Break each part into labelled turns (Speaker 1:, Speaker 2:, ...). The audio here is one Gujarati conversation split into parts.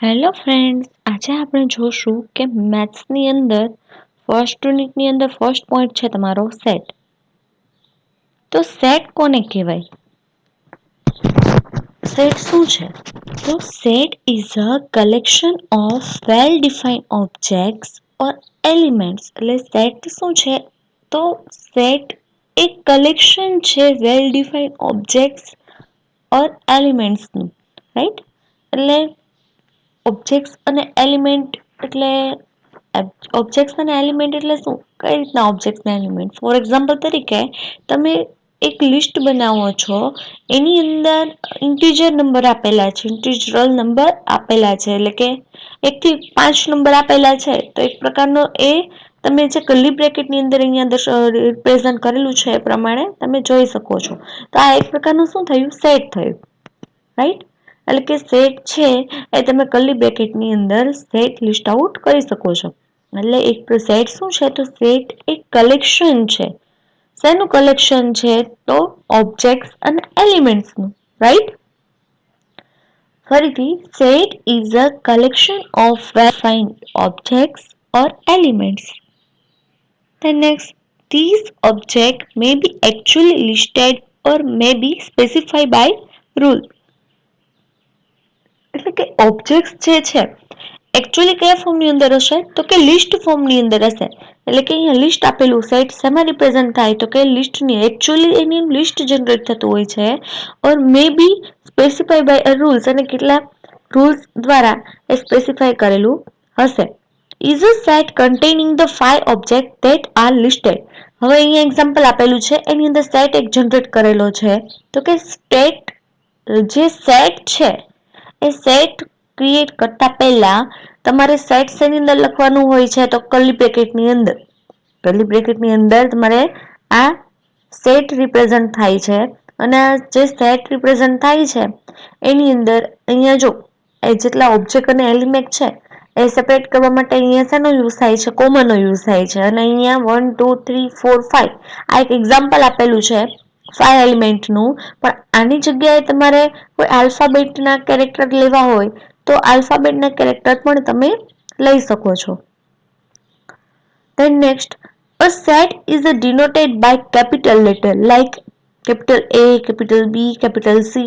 Speaker 1: હેલો ફ્રેન્ડ્સ, આજે આપણે જોશું કે મેથ્સની અંદર ફર્સ્ટ યુનિટની અંદર ફર્સ્ટ પોઈન્ટ છે તમારો સેટ. તો સેટ કોને કહેવાય? સેટ શું છે? તો set is a collection of well defined objects or elements. એટલે સેટ શું છે? તો સેટ એક કલેક્શન છે વેલ ડિફાઇન્ડ ઓબ્જેક્ટ્સ ઓર એલિમેન્ટ્સનું, રાઈટ? એટલે ઓબ્જેક્ટ્સ અને એલિમેન્ટ એટલે ઓબ્જેક્ટ્સ અને એલિમેન્ટ એટલે શું? કઈ રીતના ઓબ્જેક્ટ્સ અને એલિમેન્ટ? ફોર એક્ઝામ્પલ તરીકે તમે એક લિસ્ટ બનાવો છો, એની અંદર ઇન્ટીજર નંબર આપેલા છે, ઇન્ટીજરલ નંબર આપેલા છે, એટલે કે 1 થી 5 નંબર આપેલા છે. તો એક પ્રકારનો એ તમે જે કર્લી બ્રેકેટની અંદર અહીંયા રિપ્રેઝન્ટ કરેલું છે એ પ્રમાણે તમે જોઈ શકો છો. તો આ એક પ્રકારનું શું થયું? સેટ થયું, રાઈટ? એટલે કે સેટ છે એ તમે કર્લી બ્રેકેટની અંદર સેટ લિસ્ટ આઉટ કરી શકો છો. એટલે એક સેટ શું છે? તો સેટ એક કલેક્શન છે. શેનું કલેક્શન છે? તો ઓબ્જેક્ટ્સ અને એલિમેન્ટ્સનું, રાઈટ? ફરીથી, set is a collection of well-defined objects or elements. Then next, these objects may be actually listed or may be specified by rule. એટલે કે ઓબ્જેક્ટ્સ જે છે એકચ્યુઅલી કયા ફોર્મની અંદર હશે? તો કે લિસ્ટ ફોર્મની અંદર હશે. એટલે કે અહીંયા લિસ્ટ આપેલું સેટ શેમાં રિપ્રેઝન્ટ થાય? તો કે લિસ્ટની એકચ્યુઅલી એની લિસ્ટ જનરેટ થતું હોય છે ઓર મે બી સ્પેસિફાઈ બાય અ રૂલ્સ, અને કેટલાક રૂલ્સ દ્વારા એ સ્પેસિફાઈ કરેલું હશે. Is a set containing the 5 object that are listed. હવે અહીંયા એક્ઝામ્પલ આપેલું છે, એની અંદર સેટ એક જનરેટ કરેલો છે. તો કે જે સેટ છે એ સેટ ક્રિએટ કરતા પહેલા તમારે સેટ શેની અંદર લખવાનું હોય છે? તો કર્લી બ્રેકેટની અંદર. કર્લી બ્રેકેટની અંદર તમારે આ સેટ રિપ્રેઝન્ટ થાય છે, અને જે સેટ રિપ્રેઝન્ટ થાય છે એની અંદર અહીંયા જો એ જેટલા ઓબ્જેક્ટ અને એલિમેન્ટ છે એ સેપરેટ કરવા માટે અહીંયા શેનો યુઝ થાય છે? કોમનનો યુઝ થાય છે. અને અહીંયા 1 2 3 4 5 આ એક એક્ઝામ્પલ આપેલું છે 5 એલિમેન્ટનું. પણ આની જગ્યાએ તમારે કોઈ આલ્ફાબેટના કેરેક્ટર લેવા હોય તો આલ્ફાબેટના કેરેક્ટર પણ તમે લઈ શકો છો. Then next, a set is denoted by capital letter like capital A, capital B, capital C.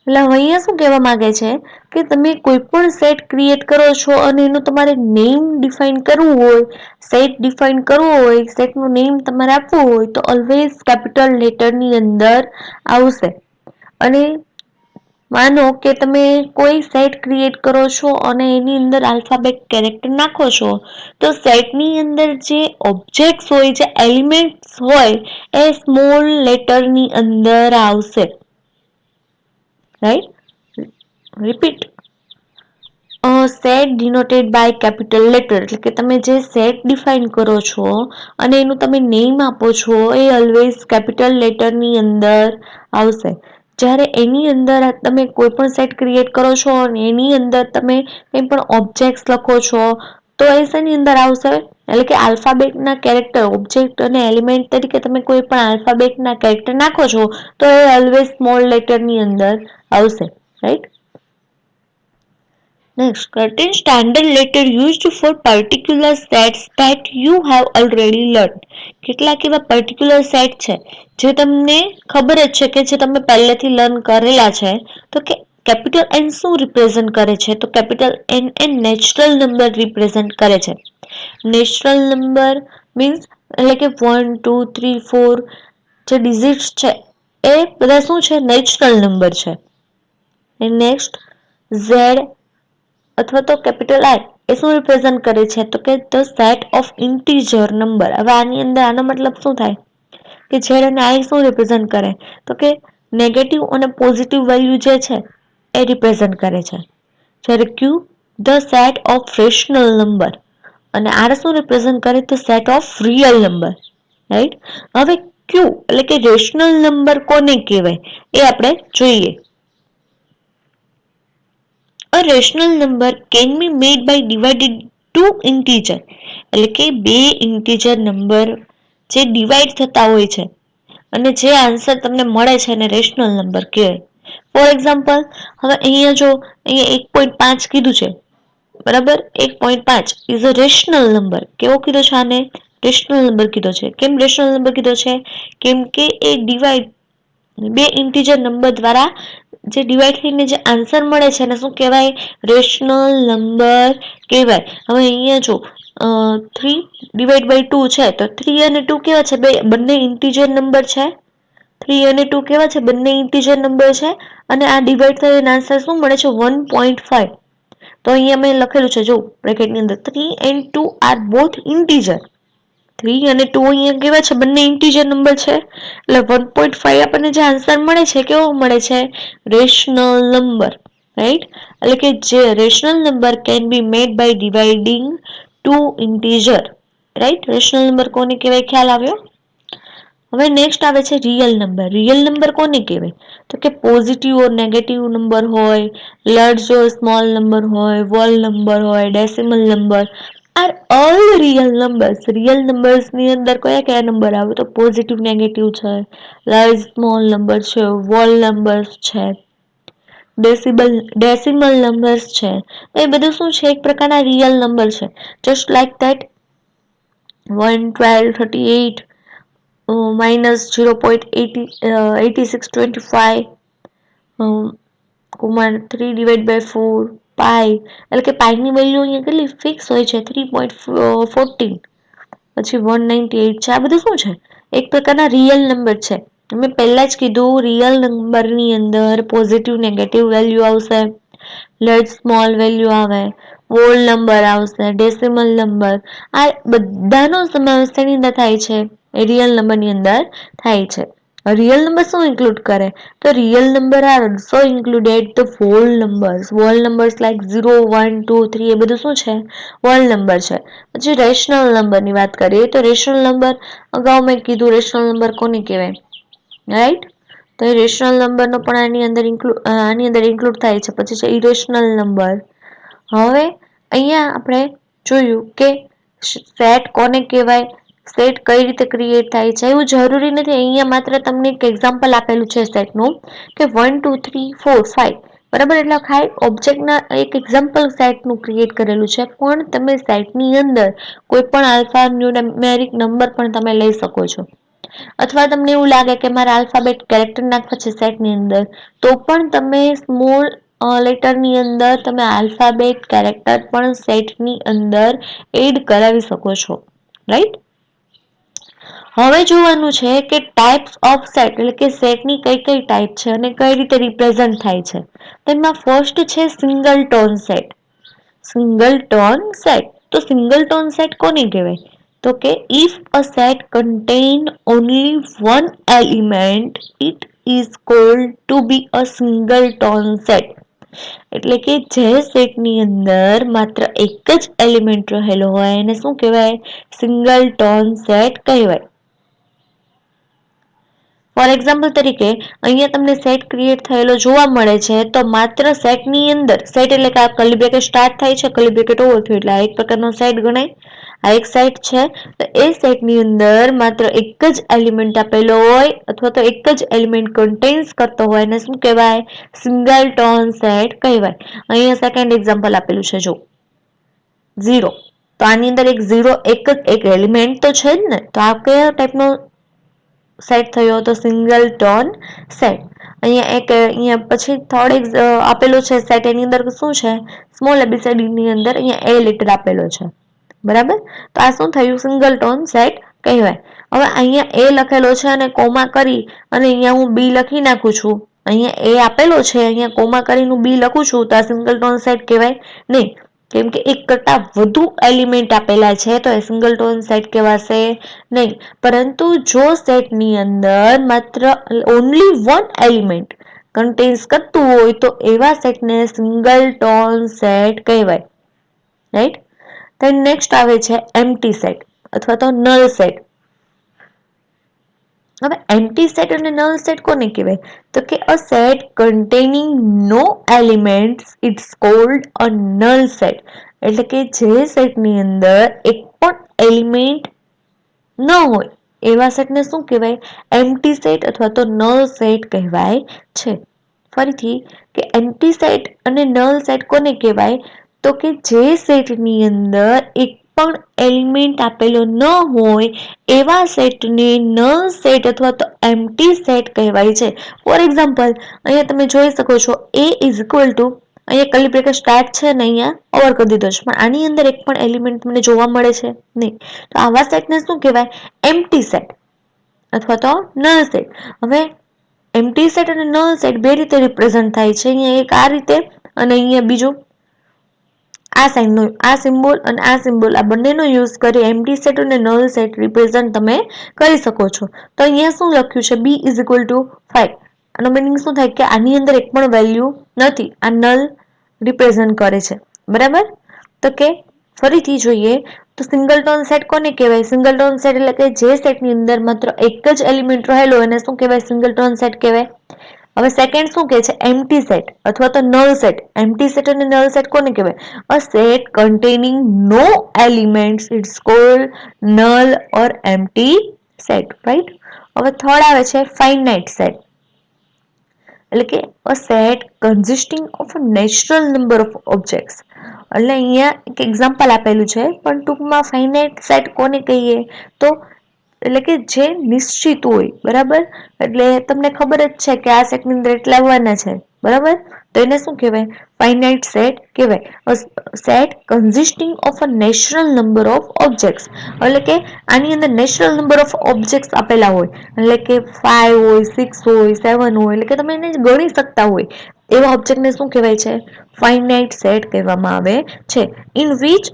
Speaker 1: એટલે અહીંયા શું કહેવા માંગે છે કે તમે કોઈ પણ સેટ ક્રિએટ કરો છો અને એનું તમારે નેમ ડિફાઇન કરવું હોય, સેટ ડિફાઇન કરવું હોય, સેટનું નેમ તમારે આપવું હોય તો ઓલવેઝ કેપિટલ લેટરની અંદર આવશે. અને માનો કે તમે કોઈ સેટ ક્રિએટ કરો છો અને એની અંદર આલ્ફાબેટ કેરેક્ટર નાખો છો, તો સેટની અંદર જે ઓબ્જેક્ટ્સ હોય, જે એલિમેન્ટ્સ હોય એ સ્મોલ લેટરની અંદર આવશે, right? Repeat, set denoted by capital letter. એટલે કે તમે જે સેટ ડિફાઇન કરો છો અને એનું તમે નેમ આપો છો એ ઓલવેઝ કેપિટલ લેટરની અંદર આવશે. જ્યારે એની અંદર તમે કોઈ પણ સેટ ક્રિએટ કરો છો અને એની અંદર તમે કંઈ પણ ઓબ્જેક્ટ્સ લખો છો તો એ શેની અંદર આવશે? એટલે કે આલ્ફાબેટના કેરેક્ટર, ઓબ્જેક્ટ અને એલિમેન્ટ તરીકે તમે કોઈ પણ આલ્ફાબેટના કેરેક્ટર નાખો છો તો એ ઓલવેઝ સ્મોલ લેટરની અંદર આવશે, right? Next, certain standard letter used for particular sets that you have already learned. કેટલાક એવા પર્ટિક્યુલર સેટ છે જે તમને ખબર જ છે કે જે તમે પહેલેથી લર્ન કરેલા છે. તો કે કેપિટલ એન શું રિપ્રેઝન્ટ કરે છે? તો કેપિટલ એન એ નેચરલ નંબર રિપ્રેઝન્ટ કરે છે. નેચરલ નંબર મીન્સ એટલે કે 1 2 3 4 જે ડિઝિટ્સ છે એ બધા શું છે? નેચરલ નંબર છે. નેક્સ્ટ, ઝેડ અથવા તો કેપિટલ આઈ એ શું રિપ્રેઝન્ટ કરે છે? તો કે the set of integer number. હવે આની અંદર આનો મતલબ શું થાય કે ઝેડ અને આઈ શું રિપ્રેઝન્ટ કરે? તો કે નેગેટિવ અને પોઝિટિવ વેલ્યુ જે છે એ રિપ્રેઝન્ટ કરે છે. જ્યારે Q the set of rational number, અને આર શું રિપ્રેઝન્ટ કરે? The set of real number, right? હવે ક્યુ એટલે કે રેશનલ નંબર કોને કહેવાય એ આપણે જોઈએ. A rational number can be made by divided two integer. એટલે કે બે ઇન્ટીજર નંબર જે ડિવાઈડ થતા હોય છે અને જે આન્સર તમને મળે છે એને રેશનલ નંબર કહેવાય. ફોર એક્ઝામ્પલ, હવે અહીંયા જો અહીંયા 1.5 કીધું છે બરાબર 1.5 ઇઝ અ રેશનલ નંબર. કેવો કીધો છે આને? રેશનલ નંબર કીધો છે. કેમ રેશનલ નંબર કીધો છે? કેમ કે એ ડિવાઈડ બે ઇન્ટીજર નંબર દ્વારા જે ડિવાઈડ થઈને જે આન્સર મળે છે એને શું કહેવાય? રેશનલ નંબર કહેવાય. હવે અહીંયા જો 3/2 છે તો 3 અને 2 કેવા છે? બંને ઇન્ટીજર નંબર છે. 3 અને 2 કેવા છે? બંને ઇન્ટીજર નંબર છે. અને આ ડિવાઈડ થઈને આન્સર શું મળે છે? 1.5. તો અહીંયા મેં લખેલું છે જો બ્રેકેટની અંદર 3 and 2 આર બોથ ઇન્ટીજર. 3 અને 2 અહીંયા કેવા છે? બંને ઇન્ટીજર નંબર છે. એટલે 1.5 આપણને જે આન્સર મળે છે કેવો મળે છે? Rational number. રાઈટ? એટલે કે જે rational number can be made by dividing two integer. Right? Rational number કોને કહેવાય? ખ્યાલ આવ્યો? હવે નેક્સ્ટ આવે છે રિયલ નંબર. રિયલ નંબર કોને કહેવાય? તો કે પોઝિટિવ ઓર નેગેટિવ નંબર હોય, લાર્જ ઓર સ્મોલ નંબર હોય, હોલ નંબર હોય, decimal number are all real numbers. Real numbers ની અંદર કયા કયા નંબર આવે? તો પોઝિટિવ, નેગેટિવ છે, લાર્જ સ્મોલ નંબર છે, હોલ નંબર્સ છે, ડેસિમલ નંબર્સ છે. એ બધું શું છે? એક પ્રકારના રિયલ નંબર છે. જસ્ટ લાઈક ધેટ 1, 12, 38 minus 0.8625 3/4 પાઈ. એટલે કે પાઈની વેલ્યુ અહીંયા કેટલી ફિક્સ હોય છે? 3.14. પછી 198 છે. આ બધું શું છે? એક પ્રકારના રિયલ નંબર છે. મેં પહેલા જ કીધું રિયલ નંબરની અંદર પોઝિટિવ, નેગેટિવ વેલ્યુ આવશે, લાર્જ સ્મોલ વેલ્યુ આવે, હોલ નંબર આવશે, ડેસિમલ નંબર. આ બધાનો સમાવેશ તેની અંદર થાય છે. રિયલ નંબરની અંદર થાય છે. રિયલ નંબર શું ઇન્ક્લુડ કરે? તો real number are also included the whole numbers. Whole numbers like 0, 1, 2, 3 એ બધું શું છે? હોલ નંબર છે. પછી રેશનલ નંબરની વાત કરીએ તો રેશનલ નંબર અગાઉ મેં કીધું રેશનલ નંબર કોને કહેવાય? રાઈટ? તો એ રેશનલ નંબરનો પણ આની અંદર ઇન્ક્લુડ થાય છે. પછી છે ઇરેશનલ નંબર. હવે અહીંયા આપણે જોયું કે સેટ કોને કહેવાય, સેટ કઈ રીતે ક્રિએટ થાય છે. એવું જરૂરી નથી. અહીંયા માત્ર તમને એક એક્ઝામ્પલ આપેલું છે સેટનું કે 1, 2, 3, 4, 5 બરાબર. એટલે ખાલી ઓબ્જેક્ટના એક એક્ઝામ્પલ સેટનું ક્રિએટ કરેલું છે. પણ તમે સેટની અંદર કોઈ પણ આલ્ફા ન્યુમેરિક નંબર પણ તમે લઈ શકો છો. અથવા તમને એવું લાગે કે મારે આલ્ફાબેટ કેરેક્ટર નાખવા છે સેટની અંદર, તો પણ તમે સ્મોલ લેટરની અંદર તમે આલ્ફાબેટ કેરેક્ટર પણ સેટની અંદર એડ કરાવી શકો છો. રાઈટ? હવે જોવાનું છે કે ટાઈપ્સ ઓફ સેટ, એટલે કે સેટની કઈ કઈ ટાઈપ છે અને કઈ રીતે રિપ્રેઝન્ટ થાય છે. તેમાં ફર્સ્ટ છે single tone set. Single tone set. તો સિંગલ ટોન સેટ કોને કહેવાય? તો કે if a set contain only one element it is called to be a single tone set. એટલે કે જે સેટની અંદર માત્ર એક જ એલિમેન્ટ રહેલો હોય એને શું કહેવાય? સિંગલ ટોન સેટ કહેવાય. ફોર એક્ઝામ્પલ તરીકે અહીંયા તમને સેટ ક્રિએટ થયેલો જોવા મળે છે. તો માત્ર સેટની અંદર, સેટ એટલે કે આ કર્લી બ્રેકેટ સ્ટાર્ટ થાય છે, કર્લી બ્રેકેટ ઓવર થયું એટલે આ એક પ્રકારનો સેટ ગણાય. આ એક સેટ છે. તો એ સેટની અંદર માત્ર એક જ એલિમેન્ટ આપેલો હોય અથવા તો એક જ એલિમેન્ટ કન્ટેન્સ કરતો હોય એને શું કહેવાય? સિંગલ ટોન સેટ કહેવાય. અહીંયા સેકન્ડ એક્ઝામ્પલ આપેલું છે જો 0. તો આની અંદર એક 0 એક એલિમેન્ટ તો છે જ ને. તો આ કયા ટાઈપનો સેટ થયો? તો સિંગલ ટોન સેટ. અહીંયા પછી થર્ડ આપેલો છે સેટ. એની અંદર શું છે? સ્મોલ એબીસીડી ની અંદર અહીંયા એ લેટર આપેલો છે. બરાબર? તો આ શું થયું? સિંગલ ટોન સેટ કહેવાય. હવે અહીંયા એ લખેલો છે અને કોમા કરી અને અહીંયા હું બી લખી નાખું છું. અહીંયા એ આપેલો છે, અહીંયા કોમા કરીને બી લખું છું, તો આ સિંગલ ટોન સેટ કહેવાય નહીં. કેમ કે એક કરતા વધુ એલિમેન્ટ આપેલા છે તો એ સિંગલ ટોન સેટ કહેવાશે નહીં. પરંતુ જો સેટની અંદર માત્ર ઓનલી વન એલિમેન્ટ કન્ટેન્સ કરતું હોય તો એવા સેટને સિંગલ ટોન સેટ કહેવાય. રાઈટ? then નેક્સ્ટ આવે છે એમ્પ્ટી સેટ અથવા તો નલ સેટ. હવે એમ્પ્ટી સેટ અને નલ સેટ કોને કહેવાય? તો કે a set containing no elements it's called a null set. એટલે કે જે સેટની અંદર એક પણ એલિમેન્ટ ન હોય એવા સેટને શું કહેવાય? એમ્પ્ટી સેટ અથવા તો નલ સેટ કહેવાય છે. ફરીથી કે એમ્પ્ટી સેટ અને નલ સેટ કોને કહેવાય? તો કે જે સેટની અંદર એક પણ એલિમેન્ટ આપેલો ન હોય એવા સેટને નલ સેટ અથવા તો એમ્પ્ટી સેટ કહેવાય છે. ફોર એક્ઝામ્પલ, અહીંયા તમે જોઈ શકો છો A ઇઝ ઇક્વલ ટુ, અહીંયા કર્લી બ્રેકેટ સ્ટાર્ટ છે ને અહીંયા ઓવર કરી દીધો છે, પણ આની અંદર એક પણ એલિમેન્ટ તમને જોવા મળે છે નહીં. તો આવા સેટને શું કહેવાય? એમ્પ્ટી સેટ અથવા તો નલ સેટ. હવે એમ્પ્ટી સેટ અને નલ સેટ બે રીતે રિપ્રેઝન્ટ થાય છે. અહીંયા એક આ રીતે અને અહીંયા બીજું આ સાઇનનો, આ સિમ્બોલ અને આ સિમ્બોલ, આ બંનેનો યુઝ કરી એમ્પ્ટી સેટ અને નલ સેટ રિપ્રેઝન્ટ તમે કરી શકો છો. તો અહીંયા શું લખ્યું છે? B is equal to 5. આનો મીનિંગ શું થાય કે આની અંદર એક પણ વેલ્યુ નથી, આ નલ રિપ્રેઝન્ટ કરે છે. બરાબર? તો કે ફરીથી જોઈએ તો સિંગલટોન સેટ કોને કહેવાય? સિંગલટોન સેટ એટલે કે જે સેટની અંદર માત્ર એક જ એલિમેન્ટ રહેલો એને શું કહેવાય? સિંગલટોન સેટ કહેવાય. હવે સેકન્ડ શું કહે છે? એમ્પ્ટી સેટ અથવા તો નલ સેટ. એમ્પ્ટી સેટ અને નલ સેટ કોને કહેવાય? A set containing no elements it's called null or empty set, right? હવે થર્ડ આવે છે ફાઇનાઇટ સેટ, એટલે કે a set consisting of a natural number of objects. એટલે અહીંયા એક એક્ઝામ્પલ આપેલું છે, પણ ટૂંકમાં ફાઇનાઇટ સેટ કોને કહીએ? તો એટલે કે જે નિશ્ચિત હોય. બરાબર? એટલે તમને ખબર જ છે કે આ સેટની અંદર એટલા આવવાના છે. બરાબર? તો એને શું કહેવાય? ફાઇનાઇટ સેટ કહેવાય. Set consisting of a natural number of objects, એટલે કે આની અંદર નેચરલ નંબર ઓફ ઓબ્જેક્ટ્સ આપેલા હોય, એટલે કે 5 હોય, 6 હોય, 7 હોય, એટલે કે તમે એને ગણી શકતા હોય એવા ઓબ્જેક્ટને શું કહેવાય છે? ફાઇનાઇટ સેટ કહેવામાં આવે છે. In which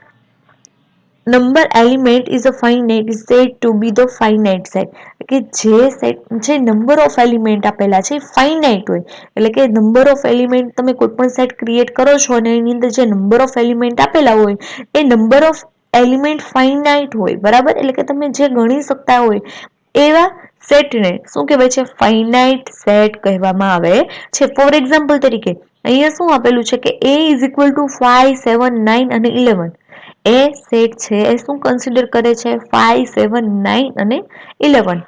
Speaker 1: number element is a finite is said to be the finite set. કે જે નંબર ઓફ એલિમેન્ટ આપેલા છે ફાઇનાઇટ હોય, એટલે કે નંબર ઓફ એલિમેન્ટ તમે કોઈ પણ સેટ ક્રિએટ કરો છો અને એની અંદર જે નંબર ઓફ એલિમેન્ટ આપેલા હોય એ નંબર ઓફ એલિમેન્ટ ફાઇનાઇટ હોય. બરાબર? એટલે કે તમે જે ગણી શકતા હોય એવા સેટને શું કહેવાય છે? ફાઇનાઇટ સેટ કહેવામાં આવે છે. ફોર એક્ઝામ્પલ તરીકે અહીંયા શું આપેલું છે કે A ઇઝ ઇક્વલ ટુ 5, 7, 9 અને 11. એ સેટ છે એ શું કન્સિડર કરે છે? 5, 7, 9 અને 11.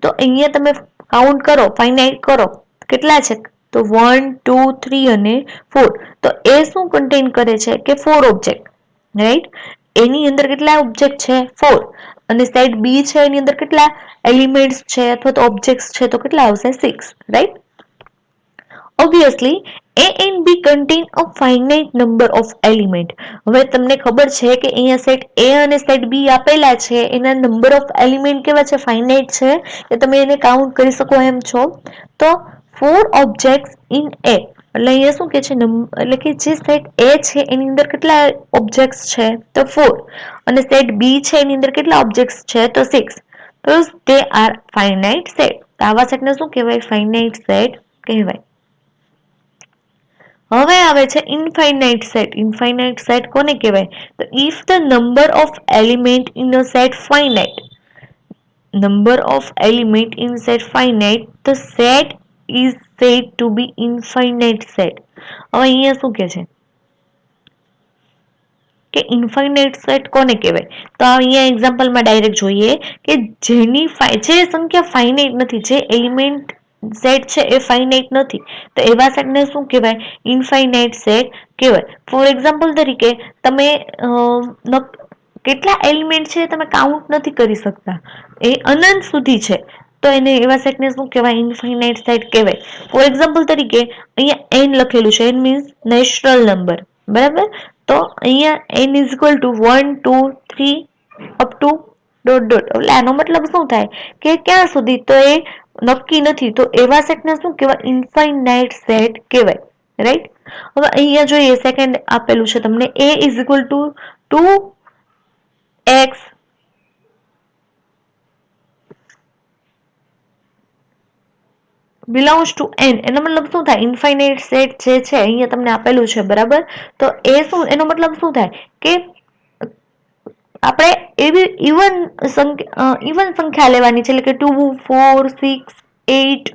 Speaker 1: તો અહીંયા તમે કાઉન્ટ કરો, ફાઇનાઇટ કરો, કેટલા છે? તો 1, 2, 3 અને 4. તો એ શું કન્ટેન કરે છે કે 4 ઓબ્જેક્ટ, રાઈટ? એની અંદર કેટલા ઓબ્જેક્ટ છે? 4. અને સેટ બી છે એની અંદર કેટલા એલિમેન્ટ્સ છે અથવા તો ઓબ્જેક્ટ્સ છે? તો કેટલા આવશે? 6, right? Obviously, A and B contain a finite number of element. હવે તમને ખબર છે કે અહીંયા સેટ A અને સેટ B આપેલા છે, એના નંબર ઓફ એલિમેન્ટ કેવા છે? ફાઇનાઇટ છે, કે તમે એને કાઉન્ટ કરી શકો એમ છો. તો 4 objects in A, એટલે અહીંયા શું કે છે? એટલે કે જે સેટ A છે એની અંદર કેટલા ઓબ્જેક્ટ્સ છે? તો 4. અને સેટ B છે એની અંદર કેટલા ઓબ્જેક્ટ્સ છે? તો 6. તો they are finite set. આવા સેટને શું કહેવાય? ફાઇનાઇટ સેટ કહેવાય. હવે આવે છે ઇનફાઇનાઇટ સેટ. ઇનફાઇનાઇટ સેટ કોને કહેવાય? તો if the number of element in a set finite, number of element in set finite, the set is said to be infinite set. હવે અહીંયા શું કે છે કે ઇન્ફાઇનાઇટ સેટ કોને કહેવાય? તો અહીંયા એક્ઝામ્પલમાં ડાયરેક્ટ જોઈએ કે જેની જે સંખ્યા ફાઇનાઇટ નથી, જે એલિમેન્ટ સેટ છે એ ફાઇનાઇટ નથી, તો એવા સેટને શું કહેવાય? ઇનફાઇનાઇટ સેટ કહેવાય. ફોર એક્ઝામ્પલ તરીકે તમે કેટલા એલિમેન્ટ છે તમે કાઉન્ટ નથી કરી શકતા, એ અનંત સુધી છે, તો એને એવા સેટને શું કહેવાય? ઇનફાઇનાઇટ સેટ કહેવાય. ફોર એક્ઝામ્પલ તરીકે અહીંયા n લખેલું છે, n મીન્સ નેચરલ નંબર. બરાબર? તો અહીંયા n is equal two 1, 2, 3 up to dot dot. એટલે આનો મતલબ શું થાય કે ક્યાં સુધી? તો એ નક્કી નથી, તો એવા સેટને શું કહેવાય? ઇનફાઇનાઇટ સેટ કહેવાય, રાઈટ? હવે અહીંયા જોઈએ સેકન્ડ આપેલું છે તમને A is equal two 2x belongs to n. એનો મતલબ શું થાય? ઇનફાઇનાઇટ સેટ જે છે અહીંયા તમને આપેલું છે. બરાબર? તો એ શું, એનો મતલબ શું થાય કે આપણે એવી ઇવન સંખ્યા લેવાની છે, એટલે કે 2, 4, 6, 8,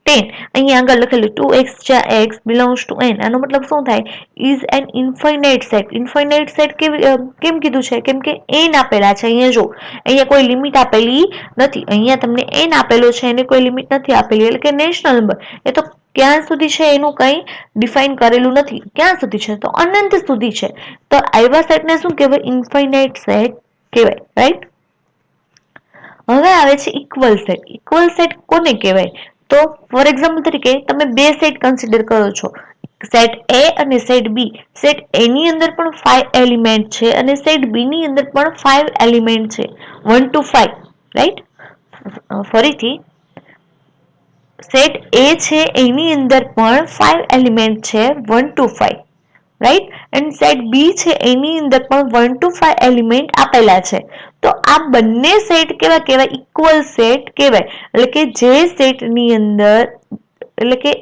Speaker 1: 10. અહીંયા આગળ લખેલું 2x જ્યાં x belongs to n. આનો મતલબ શું થાય? Is an infinite set. Infinite set કેમ કીધું છે? કેમ કે n આપેલા છે. અહીંયા જો, અહીંયા કોઈ લિમિટ આપેલી નથી. અહીંયા તમને n આપેલો છે, એને કોઈ લિમિટ નથી આપેલી, એટલે કે નેચરલ નંબર. એ તો ક્યાં સુધી છે એનું કંઈ ડિફાઇન કરેલું નથી. ક્યાં સુધી છે? તો અનંત સુધી છે. તો એવા સેટને શું કહેવાય? ઇન્ફાઇનાઇટ સેટ કહેવાય. રાઈટ? હવે આવે છે ઇક્વલ સેટ. ઇક્વલ સેટ કોને કહેવાય? તો ફોર એક્ઝામ્પલ તરીકે તમે બે સેટ કન્સિડર કરો છો, સેટ એ અને સેટ બી. સેટ એ ની અંદર પણ 5 એલિમેન્ટ છે અને સેટ બી ની અંદર પણ 5 એલિમેન્ટ છે, 1 to 5. રાઈટ? ફરીથી, સેટ એ છે એની અંદર પણ 5 એલિમેન્ટ છે, 1 to 5. રાઈટ? એન્ડ સેટ બી છે એની અંદર પણ 1 to 5 એલિમેન્ટ આપેલા છે. તો આ બંને સેટ કેવા કહેવાય? ઇક્વલ સેટ કહેવાય. એટલે કે જે સેટની અંદર, એટલે કે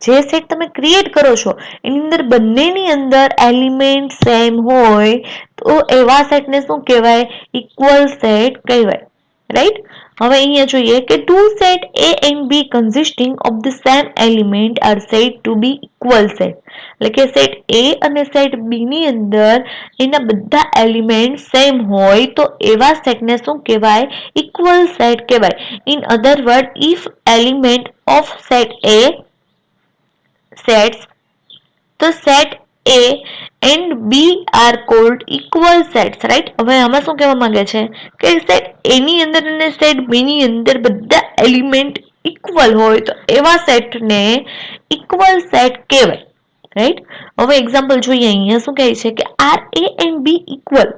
Speaker 1: જે સેટ તમે ક્રિએટ કરો છો એની અંદર બંનેની અંદર એલિમેન્ટ સેમ હોય તો એવા સેટને શું કહેવાય? ઇક્વલ સેટ કહેવાય. રાઈટ? હવે અહીંયા જોઈએ કે two set A and B consisting of the same element are said to be equal set. એટલે કે સેટ A અને સેટ B ની અંદર એના બધા એલિમેન્ટ સેમ હોય તો એવા સેટને શું કહેવાય? ઇક્વલ સેટ કહેવાય. In other word, if element of set A sets, તો set A and B are called equal sets. Right? હવે આમાં શું કહેવા માંગે છે કે સેટ A ની અંદર અને સેટ B ની અંદર બધા એલિમેન્ટ ઇક્વલ હોય તો એવા સેટને ઇક્વલ સેટ કહેવાય. રાઈટ? હવે એક્ઝામ્પલ જોઈએ. અહીંયા શું કહે છે કે are A and B equal.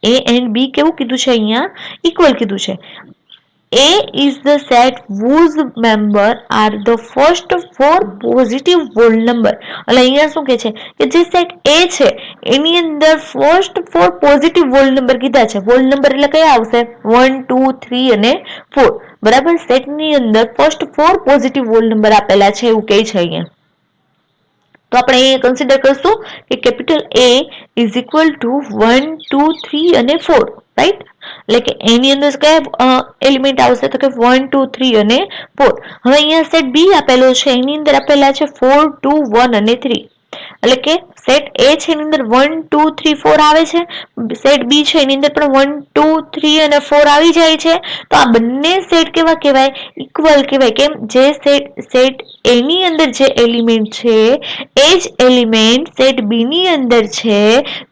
Speaker 1: A and B કેવું કીધું છે? અહીંયા ઇક્વલ કીધું છે. A is the set whose member are the first four positive whole number. એટલે અહીંયા શું કહે છે કે જે સેટ A છે એની અંદર first four positive whole number કીધા છે. હોલ નંબર એટલે કયા આવશે? 1, 2, 3 અને 4. બરાબર? સેટની અંદર first four positive whole number આપેલા છે એવું કહે છે અહીંયા. તો આપણે અહીંયા કન્સિડર કરશું કે capital A is equal two 1, 2, 3 અને 4. રાઈટ? એટલે કે એની અંદર કયા એલિમેન્ટ આવશે? તો કે 1, 2, 3 અને 4. હવે અહીંયા સેટ બી આપેલો છે એની અંદર આપેલા છે 4, 2, 1 અને 3. એટલે કે સેટ એ છે એની અંદર 1, 2, 3, 4 આવે છે. સેટ બી છે એની અંદર પણ 1, 2, 3 અને 4 આવી જાય છે. તો આ બંને સેટ કેવા કહેવાય? ઇક્વલ કહેવાય. કેમ? જે સેટ એ ની અંદર જે એલિમેન્ટ છે એ જ એલિમેન્ટ સેટ બી ની અંદર છે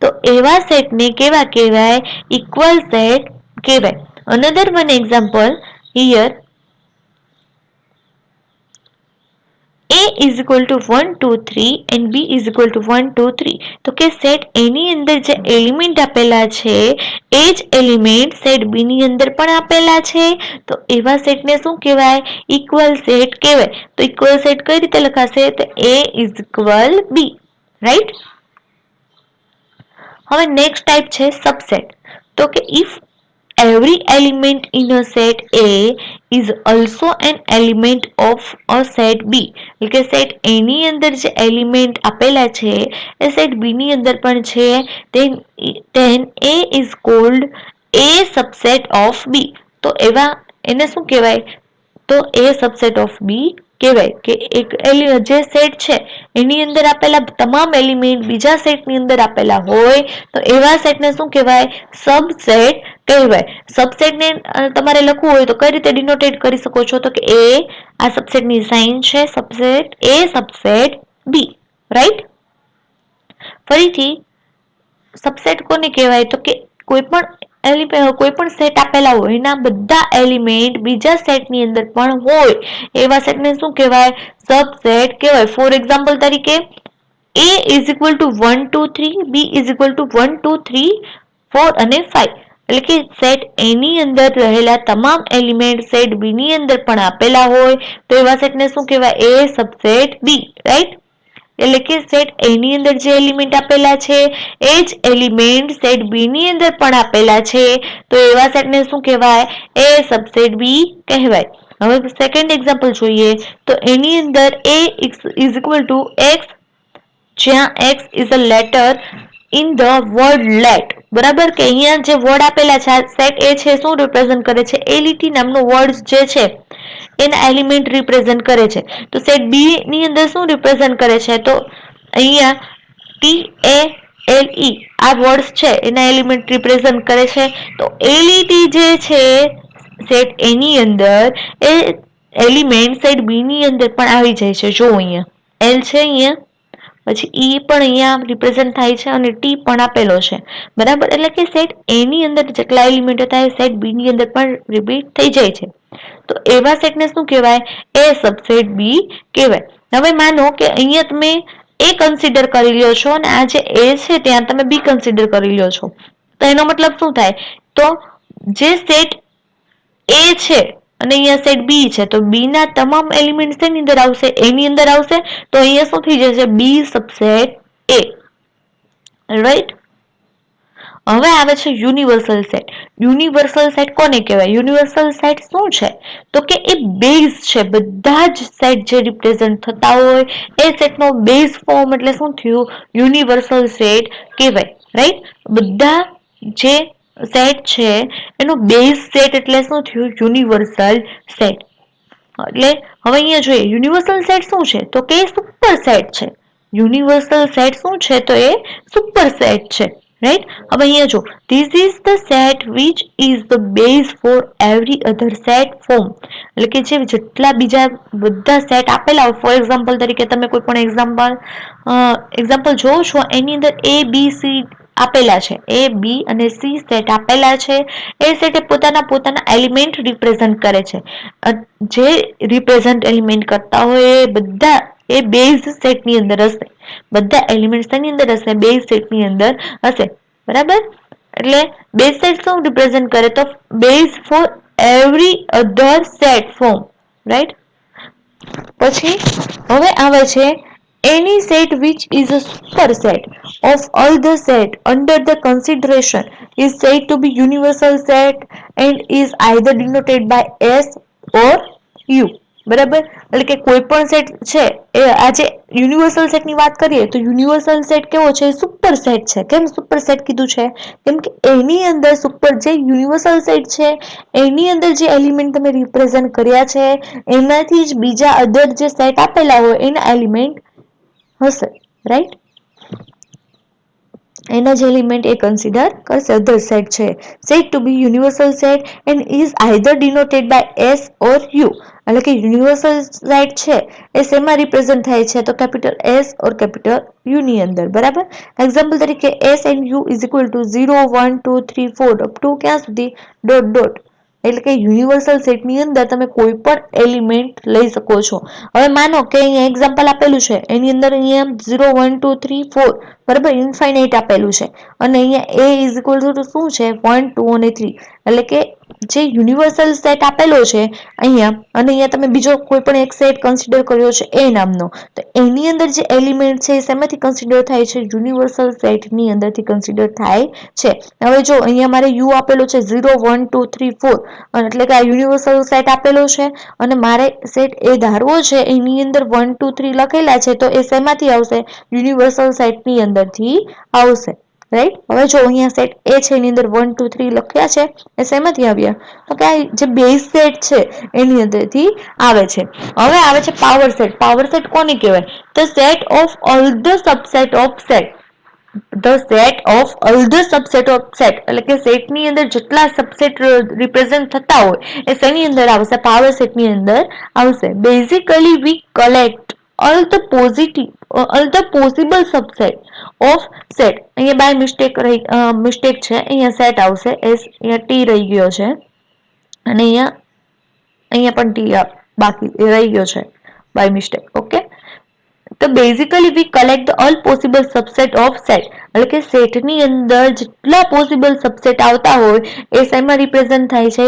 Speaker 1: તો એવા સેટને કેવા કહેવાય? ઇક્વલ સેટ કહેવાય. Another one example here, A is equal to 1, 2, 3 and B is equal to 1, 2, 3. તો કે સેટ A ની અંદર જે એલિમેન્ટ આપેલા છે એ જ એલિમેન્ટ સેટ B ની અંદર પણ આપેલા છે તો એવા સેટને શું કહેવાય? ઇક્વલ સેટ કહેવાય. તો ઇક્વલ સેટ કઈ રીતે લખાશે? તો A is equal B. Right? હવે નેક્સ્ટ ટાઈપ છે સબસેટ. તો કે if every element in a set A is also an element of a set B. એટલે કે સેટ A ની અંદર જે એલિમેન્ટ આપેલા છે એ સેટ B ની અંદર પણ છે, then A is called A subset of B. તો એવા એને શું કહેવાય? તો A subset of B કહેવાય. કે એક જે સેટ છે એની અંદર આપેલા તમામ એલિમેન્ટ બીજા સેટની અંદર આપેલા હોય તો એવા સેટને શું કહેવાય? સબસેટ કહેવાય. સબસેટને તમારે લખવું હોય તો કઈ રીતે ડિનોટેટ કરી શકો છો? તો કે એ આ સબસેટની સાઇન છે, સબસેટ એ સબસેટ બી. રાઈટ? ફરીથી સબસેટ કોને કહેવાય? તો કે કોઈ પણ સેટ આપેલા હોય એના બધા એલિમેન્ટ બીજા સેટની અંદર પણ હોય એવા સેટને શું કહેવાય? સબસેટ કહેવાય. ફોર એક્ઝામ્પલ તરીકે A is equal to 1, 2, 3, B is equal to 1, 2, 3, 4 અને 5. એટલે કે સેટ A ની અંદર રહેલા તમામ એલિમેન્ટ સેટ B ની અંદર પણ આપેલા હોય તો એવા સેટને શું કહેવાય? A subset B. રાઈટ? એટલે કે સેટ A ની અંદર જે એલિમેન્ટ આપેલા છે એ જ એલિમેન્ટ સેટ B ની અંદર પણ આપેલા છે તો એવા સેટને શું કહેવાય? A સબસેટ B કહેવાય. હવે સેકન્ડ એક્ઝામ્પલ જોઈએ તો એની અંદર A is equal to X, જ્યાં X is a letter in the word let. બરાબર? કે અહીંયા જે વર્ડ આપેલા છે સેટ એ છે શું રિપ્રેઝન્ટ કરે છે? એ લીટી નામનો વર્ડ જે છે એના એલિમેન્ટ રિપ્રેઝન્ટ કરે છે. તો સેટ બી ની અંદર શું રિપ્રેઝન્ટ કરે છે? તો અહીંયા TALE આ વર્ડ્સ છે એના એલિમેન્ટ રિપ્રેઝન્ટ કરે છે. તો એ લીટી જે છે સેટ એ ની અંદર એ એલિમેન્ટ સેટ બી ની અંદર પણ આવી જાય છે. જો અહીંયા એલ છે, અહીંયા પછી ઈ પણ અહીંયા રિપ્રેઝન્ટ થાય છે અને ટી પણ આપેલો છે, બરાબર. એટલે કે સેટ એ ની અંદર જેટલા એલિમેન્ટ હતા એ સેટ બી ની અંદર પણ રિપીટ થઈ જાય છે. તો એવા સેટને શું કહેવાય? એ સબસેટ બી કહેવાય. હવે માનો કે અહીંયા તમે એ કન્સિડર કરી લ્યો છો અને આ જે એ છે ત્યાં તમે બી કન્સિડર કરી લ્યો છો. તો એનો મતલબ શું થાય? તો જે સેટ એ છે અને અહીંયા સેટ બી છે, તો બી ના તમામ એલિમેન્ટ શેની અંદર આવશે? એની અંદર આવશે. તો અહીંયા શું થઈ જશે? બી સબસેટ એ, રાઈટ. હવે આવે છે યુનિવર્સલ સેટ. યુનિવર્સલ સેટ કોને કહેવાય? યુનિવર્સલ સેટ શું છે? તો કે એ બેઝ છે. બધા જ સેટ જે રિપ્રેઝન્ટ થતા હોય એ સેટનો બેઝ ફોર્મ એટલે શું થયું? યુનિવર્સલ સેટ કહેવાય, રાઈટ. બધા જે સેટ છે એનો બેઝ સેટ એટલે શું થયું? Universal set. એટલે હવે અહીંયા જોઈએ યુનિવર્સલ સેટ શું છે? તો કે સુપર સેટ છે. યુનિવર્સલ સેટ શું છે? તો એ સુપર સેટ છે, રાઈટ. હવે અહીંયા જો this is the set which is the base for every other set form. એટલે કે જે જેટલા બીજા બધા સેટ આપેલા હોય, ફોર એક્ઝામ્પલ તરીકે તમે કોઈ પણ એક્ઝામ્પલ જોવો છો, એની અંદર એ બી સી આપેલા છે, એ બી અને સી સેટ આપેલા છે. એ સેટ પોતાના એલિમેન્ટ રિપ્રેઝન્ટ કરે છે. જે રિપ્રેઝન્ટ એલિમેન્ટ કરતા હોય એ બધા એ બેઝ સેટ ની અંદર હશે. બધા એલિમેન્ટ ની અંદર હશે? બેઝ સેટ ની અંદર હશે, બરાબર. એટલે બેઝ સેટ શું રિપ્રેઝન્ટ કરે? તો base for every other set form, right. પછી હવે આવે છે any set which is a superset of all the set under the consideration is said to be universal set and is either denoted by S or U. બરાબર. એટલે કે કોઈ પણ સેટ છે એ આજે યુનિવર્સલ સેટ ની વાત કરીએ તો યુનિવર્સલ સેટ કેવો છે? સુપર સેટ છે. કેમ સુપર સેટ કીધું છે? કેમ કે એની અંદર સુપર જે યુનિવર્સલ સેટ છે એની અંદર જે એલિમેન્ટ તમે રિપ્રેઝન્ટ કર્યા છે એનાથી જ બીજા અધર જે સેટ આપેલા હોય એના એલિમેન્ટ હશે, રાઈટ. એના જે એલિમેન્ટ એ કન્સિડર કરશે. અધર સેટ છે said to be universal set and is either denoted by S or U. એટલે કે યુનિવર્સલ સેટ છે એ શેમાં રિપ્રેઝન્ટ થાય છે? તો કેપિટલ S ઓર કેપિટલ U ની અંદર, બરાબર. એક્ઝામ્પલ તરીકે S and U is equal to 0, 1, 2, 3, 4 up to ક્યાં સુધી? Dot dot. એટલે કે યુનિવર્સલ સેટ ની અંદર તમે કોઈ પણ એલિમેન્ટ લઈ શકો છો. હવે માનો કે અહીંયા એક્ઝામ્પલ આપેલું છે, એની અંદર અહીંયા 0, 1, 2, 3, 4 બરાબર ઇન્ફાઇનાઇટ આપેલું છે અને અહીંયા a ઇઝ ઇક્વલ ટુ શું છે? 1, 2 અને 3. એટલે કે જે યુનિવર્સલ સેટ આપેલો છે અહીંયા અને અહીંયા તમે બીજો કોઈ પણ એક સેટ કન્સિડર કર્યો છે એ નામનો, તો એની અંદર જે એલિમેન્ટ છે એ શેમાંથી કન્સિડર થાય છે? યુનિવર્સલ સેટ ની અંદરથી કન્સિડર થાય છે. હવે જો અહીંયા મારે u આપેલો છે 0, 1, 2, 3, 4 અને એટલે કે આ યુનિવર્સલ સેટ આપેલો છે અને મારે સેટ એ ધારવો છે એની અંદર 1, 2, 3 લખેલા છે, તો એ શેમાંથી આવશે? યુનિવર્સલ સેટ ની અંદરથી આવશે, રાઈટ. હવે જો અહીંયા સેટ એ છે એની અંદર 1, 2, 3 લખ્યા છે એ શેમાંથી આવ્યા? તો કે જે બેઝ સેટ છે એની અંદરથી આવે છે. હવે આવે છે પાવર સેટ. પાવર સેટ કોને કહેવાય? The set of all the subset of set. The set of all the subset of set. એટલે કે સેટ ની અંદર જેટલા સબસેટ રિપ્રેઝન્ટ થતા હોય એ શેની અંદર આવશે? પાવર સેટ ની અંદર આવશે. Basically we collect all the possible subset of set. અહીંયા બાય મિસ્ટેક છે, અહીંયા સેટ આવશે, અહીંયા ટી રહી ગયો છે અને અહીંયા પણ ટી બાકી રહી ગયો છે બાય મિસ્ટેક. ઓકે. તો basically we collect all possible subset of set. એટલે કે સેટ ની અંદર જેટલા પોસિબલ સબસેટ આવતા હોય એ શેમાં રિપ્રેઝન્ટ થાય છે?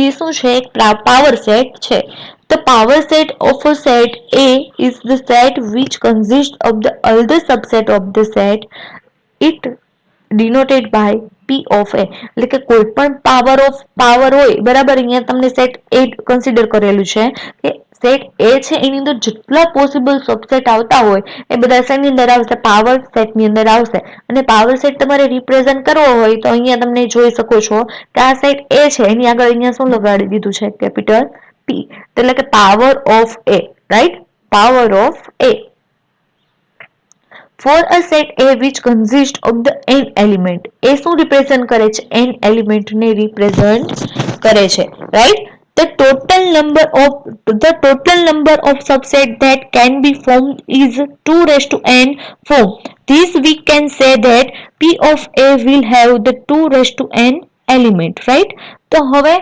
Speaker 1: એ શું છે? એક પાવર સેટ છે. The power set of a set A is the set which consists of the all the subset of the set. It denoted by P of A. એટલે કે કોઈ પણ પાવર હોય, બરાબર. અહીંયા તમને સેટ એ કન્સિડર કરેલું છે કે સેટ એ છે એની અંદર જેટલા પોસિબલ સબસેટ આવતા હોય એ બધા શેની અંદર આવશે? પાવર સેટ ની અંદર આવશે. અને પાવર સેટ તમારે રિપ્રેઝન્ટ કરવો હોય તો અહીંયા તમને જોઈ શકો છો કે આ સેટ એ છે એની આગળ અહીંયા શું લગાડી દીધું છે? Capital P. એટલે કે power of A, right. Power of A. For a set A which consists of the n element. એ શું રિપ્રેઝન્ટ કરે છે? n એલિમેન્ટ ને રિપ્રેઝન્ટ કરે છે, right. the total number of subset that can be formed is 2 raised to n form. This we can say that P of A will have the 2 raised to n element, right? તો હવે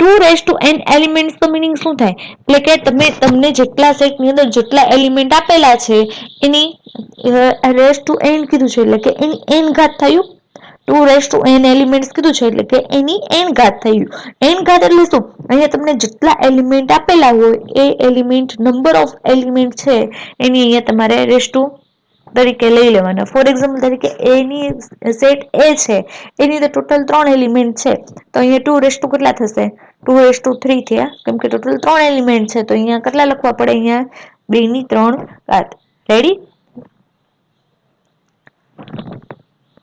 Speaker 1: 2 raised to n elements તો મીનિંગ શું થાય? એટલે કે તમને જેટલા સેટની અંદર જેટલા એલિમેન્ટ આપેલા છે એની રેસ ટુ n કીધું છે એટલે કે એની n ઘાત થયું. 2 raised to n એલિમેન્ટ્સ કીધું છે એટલે કે એની n ઘાત થયું. n ઘાત એટલે શું? અહીંયા તમને જેટલા એલિમેન્ટ આપેલા હોય એ એલિમેન્ટ નંબર ઓફ એલિમેન્ટ છે એની અહીંયા તમારે રેસ ટુ તરીકે લઈ લેવાના. ફોર એક્ઝામ્પલ તરીકે એની સેટ એ છે એની અંદર ટોટલ 3 એલિમેન્ટ છે તો અહીંયા 2 રેસ ટુ કેટલા થશે? 2 રેસ ટુ 3 થયા કેમ કે ટોટલ 3 એલિમેન્ટ છે તો અહીંયા કેટલા લખવા પડે? અહીંયા 2 ની 3 ઘાત. રેડી?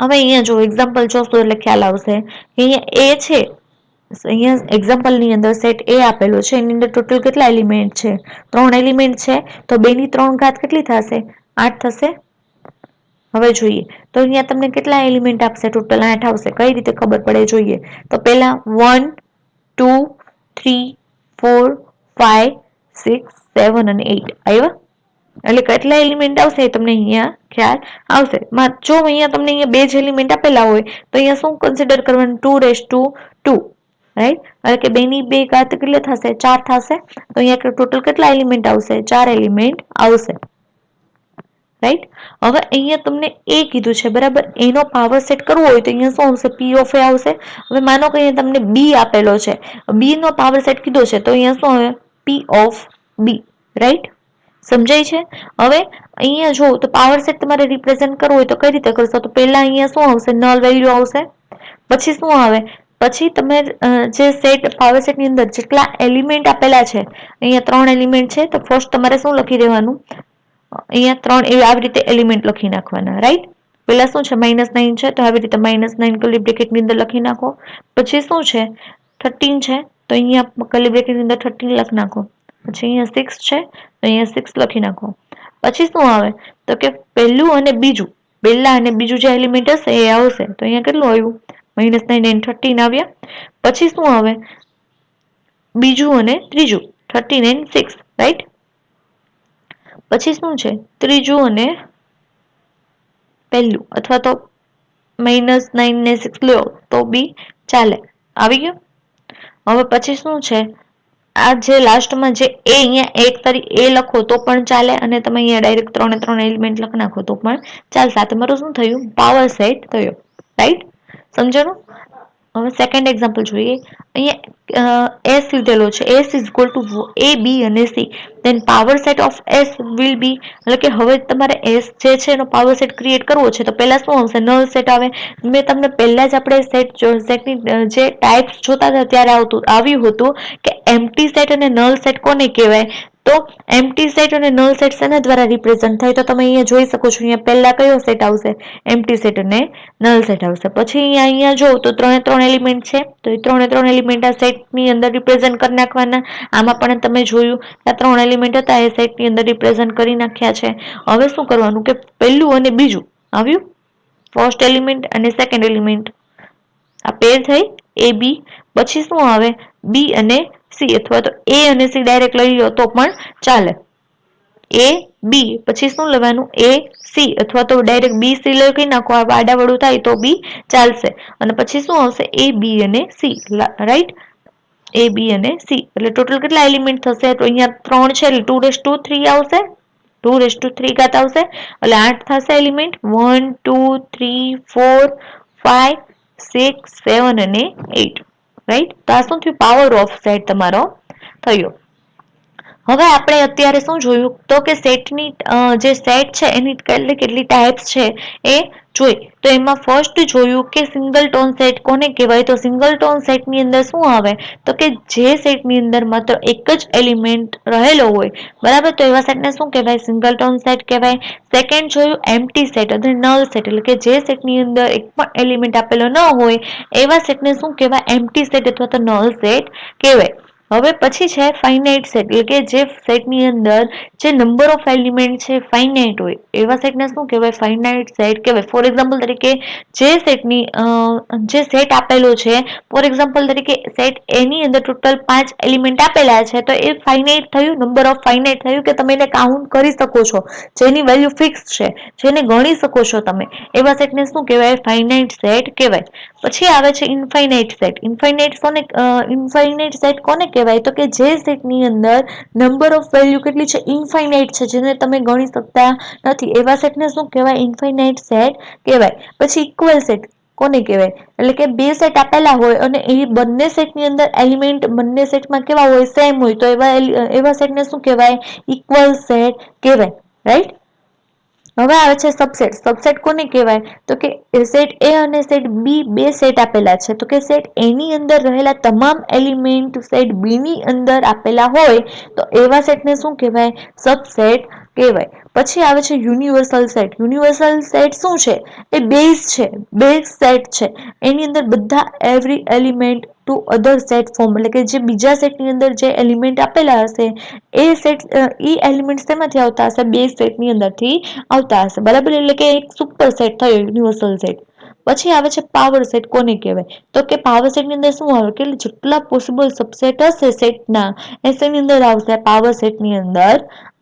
Speaker 1: હવે અહીંયા જો એક્ઝામ્પલ જોશો એટલે ખ્યાલ આવશે કે અહીંયા એ છે, અહીંયા એક્ઝામ્પલ ની અંદર સેટ એ આપેલો છે એની અંદર ટોટલ કેટલા એલિમેન્ટ છે? 3 એલિમેન્ટ છે તો 2 ની 3 ઘાત કેટલી થશે? 8 થશે. હવે જોઈએ તો અહીંયા તમને કેટલા એલિમેન્ટ આપશે? ટોટલ 8 આવશે. કઈ રીતે ખબર પડે જોઈએ તો પહેલા 1 2 3 4 5 6 7 અને 8 આવ્યા. એટલે કેટલા એલિમેન્ટ આવશે એ તમને અહીંયા ખ્યાલ આવશે. જો અહીંયા તમને અહીંયા બે જ એલિમેન્ટ આપેલા હોય તો અહીંયા શું કન્સિડર કરવાનું? 2 રેસ ટુ 2, રાઈટ? એટલે કે 2 ની 2 ઘાત કેટલી થશે? 4 થશે. તો અહીંયા ટોટલ કેટલા એલિમેન્ટ આવશે? 4 એલિમેન્ટ આવશે, રાઈટ? હવે અહીંયા તમને એ કીધું છે બરાબર, એનો પાવર સેટ કરવો હોય તો અહીંયા શું આવશે? P of A આવશે. હવે માનો કે અહીંયા તમને B આપેલો છે, B નો પાવર સેટ કીધો છે તો અહીંયા શું આવે? P of B, right? સમજાય છે? હવે અહીંયા જો તો પાવર સેટ તમારે રિપ્રેઝન્ટ કરવો હોય તો કઈ રીતે કરશો? તો પહેલા અહીંયા શું આવશે? નલ વેલ્યુ આવશે. પછી શું આવે? પછી તમે જે સેટ પાવર સેટ ની અંદર જેટલા એલિમેન્ટ આપેલા છે, અહીંયા 3 એલિમેન્ટ છે તો ફર્સ્ટ તમારે શું લખી દેવાનું? અહીંયા 3 આવી રીતે એલિમેન્ટ લખી નાખવાના, રાઈટ? પહેલા શું છે? -9 છે તો આવી રીતે -9 કર્લી બ્રેકેટ ની અંદર લખી નાખો. પછી શું છે? 13 છે તો અહીંયા કર્લી બ્રેકેટ ની અંદર 13 લખી નાખો. પછી અહીંયા 6 છે તો અહીંયા 6 લખી નાખો. પછી શું આવે? તો કે પહેલું અને બીજું, પહેલા અને બીજું જે એલિમેન્ટ હશે એ આવશે. તો અહીંયા કેટલું આવ્યું? -9 and 13 આવ્યા. પછી શું આવે? બીજું અને ત્રીજું 13 and 6, રાઈટ? પછી શું છે? ત્રીજું અને પહેલું, અથવા તો -9 ને 6 લો તો બી ચાલે. આવી ગયું? હવે પછી શું છે? આ જે લાસ્ટમાં જે એ અહીંયા એક તરીકે એ લખો તો પણ ચાલે અને તમે અહીંયા ડાયરેક્ટ 3 એલિમેન્ટ લખી નાખો તો પણ ચાલશે. આ તમારું શું થયું? પાવર સેટ થયો, રાઈટ? સમજાણું? હવે સેકન્ડ એક્ઝામ્પલ જોઈએ. અહીંયા S લીધેલો છે, S is equal to A, B અને C. Then power set of S will be, એટલે કે હવે તમારે S જે છે એનો પાવર સેટ ક્રિએટ કરવો છે તો પહેલા શું આવશે? નલ સેટ આવે. મેં તમને પહેલા જ આપણે સેટની જે ટાઈપ્સ જોતા હતા ત્યારે આવ્યું હતું કે એમ્પ્ટી સેટ અને નલ સેટ કોને કહેવાય? તો એમ્પ્ટી સેટ અને નલ સેટ શેના દ્વારા રિપ્રેઝન્ટ થાય? તો તમે અહીંયા જોઈ શકો છો. અહીંયા પહેલા કયો સેટ આવશે? એમ્પ્ટી સેટ અને નલ સેટ આવશે. પછી અહીંયા જો તો 3 એલિમેન્ટ છે તો એ 3 એલિમેન્ટ આ સેટની અંદર રિપ્રેઝન્ટ કરી નાખવાના. આમાં પણ તમે જોયું આ 3 એલિમેન્ટ હતા એ સેટની અંદર રિપ્રેઝન્ટ કરી નાખ્યા છે. હવે શું કરવાનું કે પહેલું અને બીજું આવ્યું, ફર્સ્ટ એલિમેન્ટ અને સેકન્ડ એલિમેન્ટ આ પેર થઈ A B. પછી શું આવે? B અને C, અથવા તો A અને C ડાયરેક્ટ લઈ લો તો પણ ચાલે. A B પછી શું લેવાનું? A C, અથવા તો ડાયરેક્ટ B C લખી નાખો, આ આડાવડું થાય તો બી ચાલશે. અને પછી શું આવશે? A B અને C, રાઈટ? A B અને C એટલે ટોટલ કેટલા એલિમેન્ટ થશે? તો અહીંયા 3 છે એટલે 2 રેસ ટુ 3 આવશે. 2 રેસ ટુ 3 ઘાત આવશે એટલે 8 થશે એલિમેન્ટ. 1 2 3 4 5 6 7 અને 8, રાઈટ? તો આ શું થયું? પાવર ઓફ સેટ તમારો થયો. હવે આપણે અત્યારે શું જોયું તો કે સેટની જે સેટ છે એની કેટલી ટાઈપ્સ છે એ જોઈ. તો એમાં ફર્સ્ટ જોયું કે સિંગલ ટોન સેટ કોને કહેવાય? તો સિંગલ ટોન સેટની અંદર શું આવે? તો કે જે સેટની અંદર માત્ર એક જ એલિમેન્ટ રહેલો હોય, બરાબર? તો એવા સેટને શું કહેવાય? સિંગલ ટોન સેટ કહેવાય. સેકન્ડ જોયું એમ્પ્ટી સેટ અને નલ સેટ, એટલે કે જે સેટની અંદર એક પણ એલિમેન્ટ આપેલો ન હોય એવા સેટને શું કહેવાય? એમ્પ્ટી સેટ અથવા તો નલ સેટ કહેવાય. હવે પછી છે ફાઇનાઇટ સેટ, એટલે કે જે સેટની અંદર જે નંબર ઓફ એલિમેન્ટ છે ફાઇનાઇટ હોય એવા સેટને શું કહેવાય? ફાઇનાઇટ સેટ કહેવાય. ફોર એક્ઝામ્પલ તરીકે જે જે સેટ આપેલો છે, ફોર એક્ઝામ્પલ તરીકે સેટ એની અંદર ટોટલ 5 એલિમેન્ટ આપેલા છે, તો એ ફાઇનાઇટ થયું, નંબર ઓફ ફાઇનાઇટ થયું કે તમે એને કાઉન્ટ કરી શકો છો, જેની વેલ્યુ ફિક્સ છે, જેને ગણી શકો છો તમે, એવા સેટને શું કહેવાય? ફાઇનાઇટ સેટ કહેવાય. પછી આવે છે ઇનફાઇનાઇટ સેટ. ઇનફાઇનાઇટ સેટ કોને કહેવાય? તો કે જે સેટની અંદર નંબર ઓફ વેલ્યુ કેટલી છે? ઇનફાઇનાઇટ છે, જેને તમે ગણી શકતા નથી, એવા સેટને શું કહેવાય? ઇનફાઇનાઇટ સેટ કહેવાય. પછી ઇક્વલ સેટ કોને કહેવાય? એટલે કે બે સેટ આપેલા હોય અને એ બંને સેટની અંદર એલિમેન્ટ બંને સેટમાં કેવા હોય? સેમ હોય, તો એવા સેટને શું કહેવાય? ઇક્વલ સેટ કહેવાય. રાઈટ. હવે આવે છે સબસેટ. સબસેટ કોને કહેવાય? તો કે સેટ એ અને સેટ બી બે સેટ આપેલા છે, તો કે સેટ એની અંદર રહેલા તમામ એલિમેન્ટ સેટ બી ની અંદર આપેલા હોય, તો એવા સેટને શું કહેવાય? સબસેટ કહેવાય. પછી આવે છે યુનિવર્સલ સેટ. યુનિવર્સલ સેટ શું છે? એ બેઝ છે, બેઝ સેટ છે. એની અંદર બધા every element to other set form, એટલે કે જે બીજા સેટની અંદર જે એલિમેન્ટ આપેલા હશે એ એલિમેન્ટ શેમાંથી આવતા હશે? બે સેટની અંદરથી આવતા હશે. બરાબર. એટલે કે એક સુપર સેટ થયો યુનિવર્સલ સેટ. પછી આવે છે પાવર સેટ. કોને કહેવાય? તો કે પાવર સેટની અંદર શું આવે? કે જેટલા પોસિબલ સબસેટ હશે સેટના, એ શેની અંદર આવશે? પાવર સેટની અંદર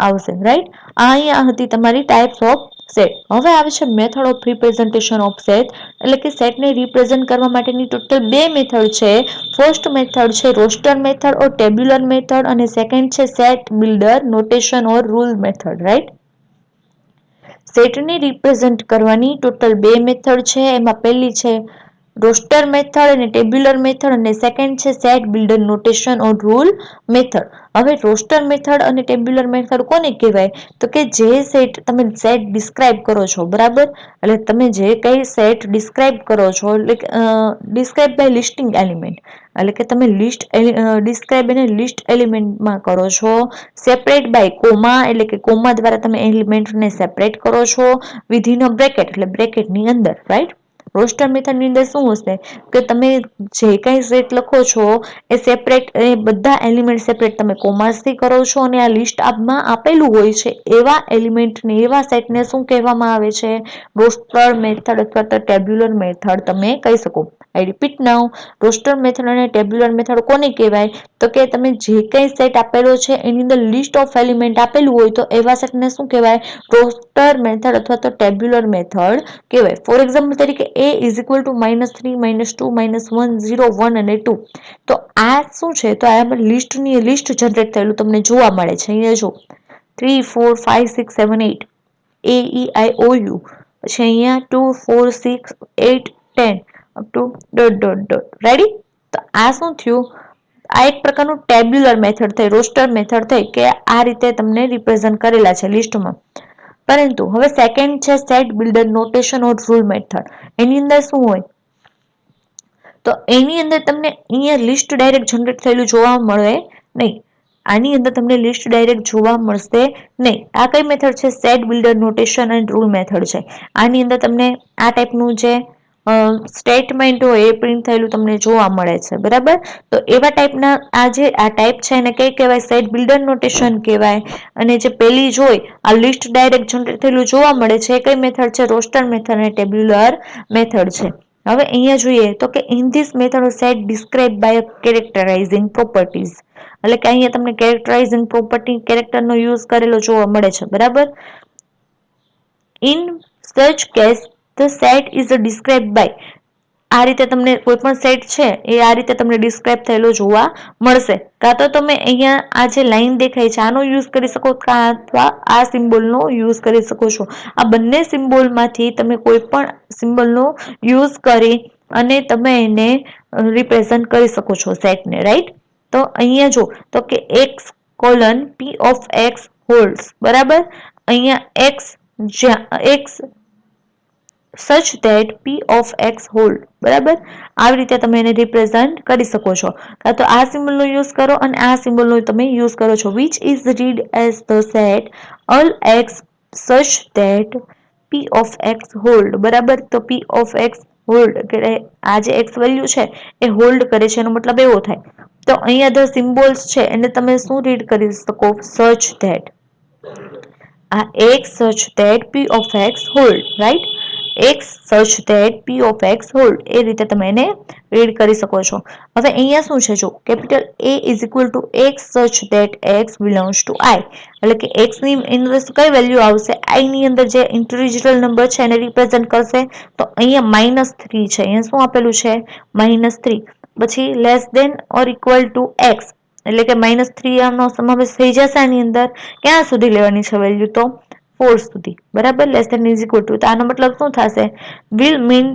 Speaker 1: આવશે. રાઈટ. અહીંયા હતી તમારી ટાઈપ્સ ઓફ સેટ. હવે આવે છે method of representation of set, એટલે કે સેટને રિપ્રેઝન્ટ કરવા માટેની ટોટલ બે મેથડ છે. ફર્સ્ટ મેથડ છે રોસ્ટર મેથડ ઓર ટેબ્યુલર મેથડ, અને સેકન્ડ છે સેટ બિલ્ડર નોટેશન ઓર રૂલ મેથડ. રાઈટ. સેટને રિપ્રેઝન્ટ કરવાની ટોટલ બે મેથડ છે. એમાં પહેલી છે રોસ્ટર મેથડ અને ટેબ્યુલર મેથડ, અને સેકન્ડ છે સેટ બિલ્ડર નોટેશન ઓર રૂલ મેથડ. હવે રોસ્ટર મેથડ અને ટેબ્યુલર મેથડ કોને કહેવાય? તો કે જે સેટ તમે સેટ ડિસ્ક્રાઇબ કરો છો, બરાબર, એટલે તમે જે કઈ સેટ ડિસ્ક્રાઇબ કરો છો, એટલે ડિસ્ક્રાઇબ બાય લિસ્ટિંગ એલિમેન્ટ, એટલે કે તમે ડિસ્ક્રાઇબ એને લિસ્ટ એલિમેન્ટમાં કરો છો. સેપરેટ બાય કોમા, એટલે કે કોમા દ્વારા તમે એલિમેન્ટને સેપરેટ કરો છો. વિધિન અ બ્રેકેટ, એટલે બ્રેકેટની અંદર. રાઈટ. રોસ્ટર મેથડની અંદર શું હશે? કે તમે જે કઈ સેટ લખો છો એ સેપરેટ, એ બધા એલિમેન્ટ સેપરેટ તમે કોમાસથી કરો છો, અને આ લિસ્ટ આપમાં આપેલું હોય છે એવા એલિમેન્ટને, એવા સેટને શું કહેવામાં આવે છે? રોસ્ટર મેથડ અથવા તો ટેબ્યુલર મેથડ તમે કહી શકો. આઈ રિપીટ નાઉ. રોસ્ટર મેથડ અને ટેબ્યુલર મેથડ કોને કહેવાય? તો કે તમે જે કઈ સેટ આપેલો છે એની અંદર લિસ્ટ ઓફ એલિમેન્ટ આપેલું હોય, તો એવા સેટને શું કહેવાય? રોસ્ટર મેથડ અથવા તો ટેબ્યુલર મેથડ કહેવાય. ફોર એક્ઝામ્પલ તરીકે a ઇઝ ઇક્વલ ટુ -3, -2, -1, 0, 1 અને 2. તો આ શું છે? તો આ લિસ્ટ જનરેટ થયેલું તમને જોવા મળે છે. અહીંયા જો 3, 4, 5, 6, 7, 8 A E I O U, પછી અહીંયા 2, 4, 6, 8, 10 up to dot dot dot. Ready. તો આ શું થયું? આ એક પ્રકારનું ટેબ્યુલર મેથડ થઈ, રોસ્ટર મેથડ થઈ, કે આ રીતે તમને રિપ્રેઝન્ટ કરેલા છે લિસ્ટમાં. પરંતુ હવે સેકન્ડ છે સેટ બિલ્ડર નોટેશન ઓર રૂલ મેથડ. એની અંદર શું હોય? તો એની અંદર તમને અહીંયા લિસ્ટ ડાયરેક્ટ જનરેટ થયેલું જોવા મળે નહીં. આની અંદર તમને લિસ્ટ ડાયરેક્ટ જોવા મળશે નહીં. આ કઈ મેથડ છે? Set builder notation and rule method છે. આની અંદર તમને આ ટાઈપનું જે સ્ટેટમેન્ટ હોય એ પ્રિન્ટ થયેલું તમને જોવા મળે છે. બરાબર. તો એવા ટાઈપના આ ટાઈપ છે એને કઈ કહેવાય? સેટ બિલ્ડર નોટેશન કહેવાય. અને જે પેલી જોઈ આ લિસ્ટ ડાયરેક્ટ જનરેટ થયેલું જોવા મળે છે એ કઈ મેથડ છે? રોસ્ટર મેથડ અને ટેબ્યુલર મેથડ છે. હવે અહીંયા જોઈએ તો કે in this method set describe by characterizing properties, એટલે કે અહીંયા તમને કેરેક્ટરાઇઝિંગ પ્રોપર્ટી કેરેક્ટરનો યુઝ કરેલો જોવા મળે છે. બરાબર. In such case the set is describe by, આ રીતે તમને કોઈ પણ સેટ છે એ આ રીતે તમને ડિસ્ક્રાઇબ થયેલો જોવા મળશે. કાં તો તમે અહીંયા આ જે લાઈન દેખાય છે આનો યુઝ કરી શકો, અથવા આ સિમ્બોલનો યુઝ કરી શકો છો. આ બંને સિમ્બોલમાંથી તમે કોઈ પણ સિમ્બોલનો યુઝ કરી અને તમે એને રિપ્રેઝન્ટ કરી શકો છો સેટને. રાઈટ. તો અહીંયા જો તો કે x P of x holds, બરાબર. અહીંયા x જ્યાં x such that P of x hold, બરાબર. આવી રીતે તમે એને રિપ્રેઝન્ટ કરી શકો છો. કાં તો આ સિમ્બોલનો યુઝ કરો અને આ સિમ્બોલનો તમે યુઝ કરો છો. which is read as the set all x such that P of x hold, બરાબર. તો P of x હોલ્ડ, કે આ જે x વેલ્યુ છે એ હોલ્ડ કરે છે, એનો મતલબ એવો થાય. તો અહીંયા ધ સિમ્બોલ્સ છે એને તમે શું રીડ કરી શકો? સચ ધેટ. આ x such that p of x hold, right? x such that p of x hold, એ રીતે તમે એને રીડ કરી શકો છો. હવે અહીંયા શું છે? જો capital A is equal to x such that x belongs to I, એટલે કે x ની અંદર કઈ વેલ્યુ આવશે? I ની અંદર જે ઇન્ટિજરલ નંબર છે એને રિપ્રેઝન્ટ કરશે. તો અહીંયા -3 છે, અહીંયા શું આપેલું છે? -3. પછી less than or equal to x, એટલે કે -3 નો સમાવેશ થઈ જશે આની અંદર. ક્યાં સુધી લેવાની છે વેલ્યુ? તો 4 સુધી, બરાબર. Less than is equal to, તો આનો મતલબ શું થશે? વિલ મીન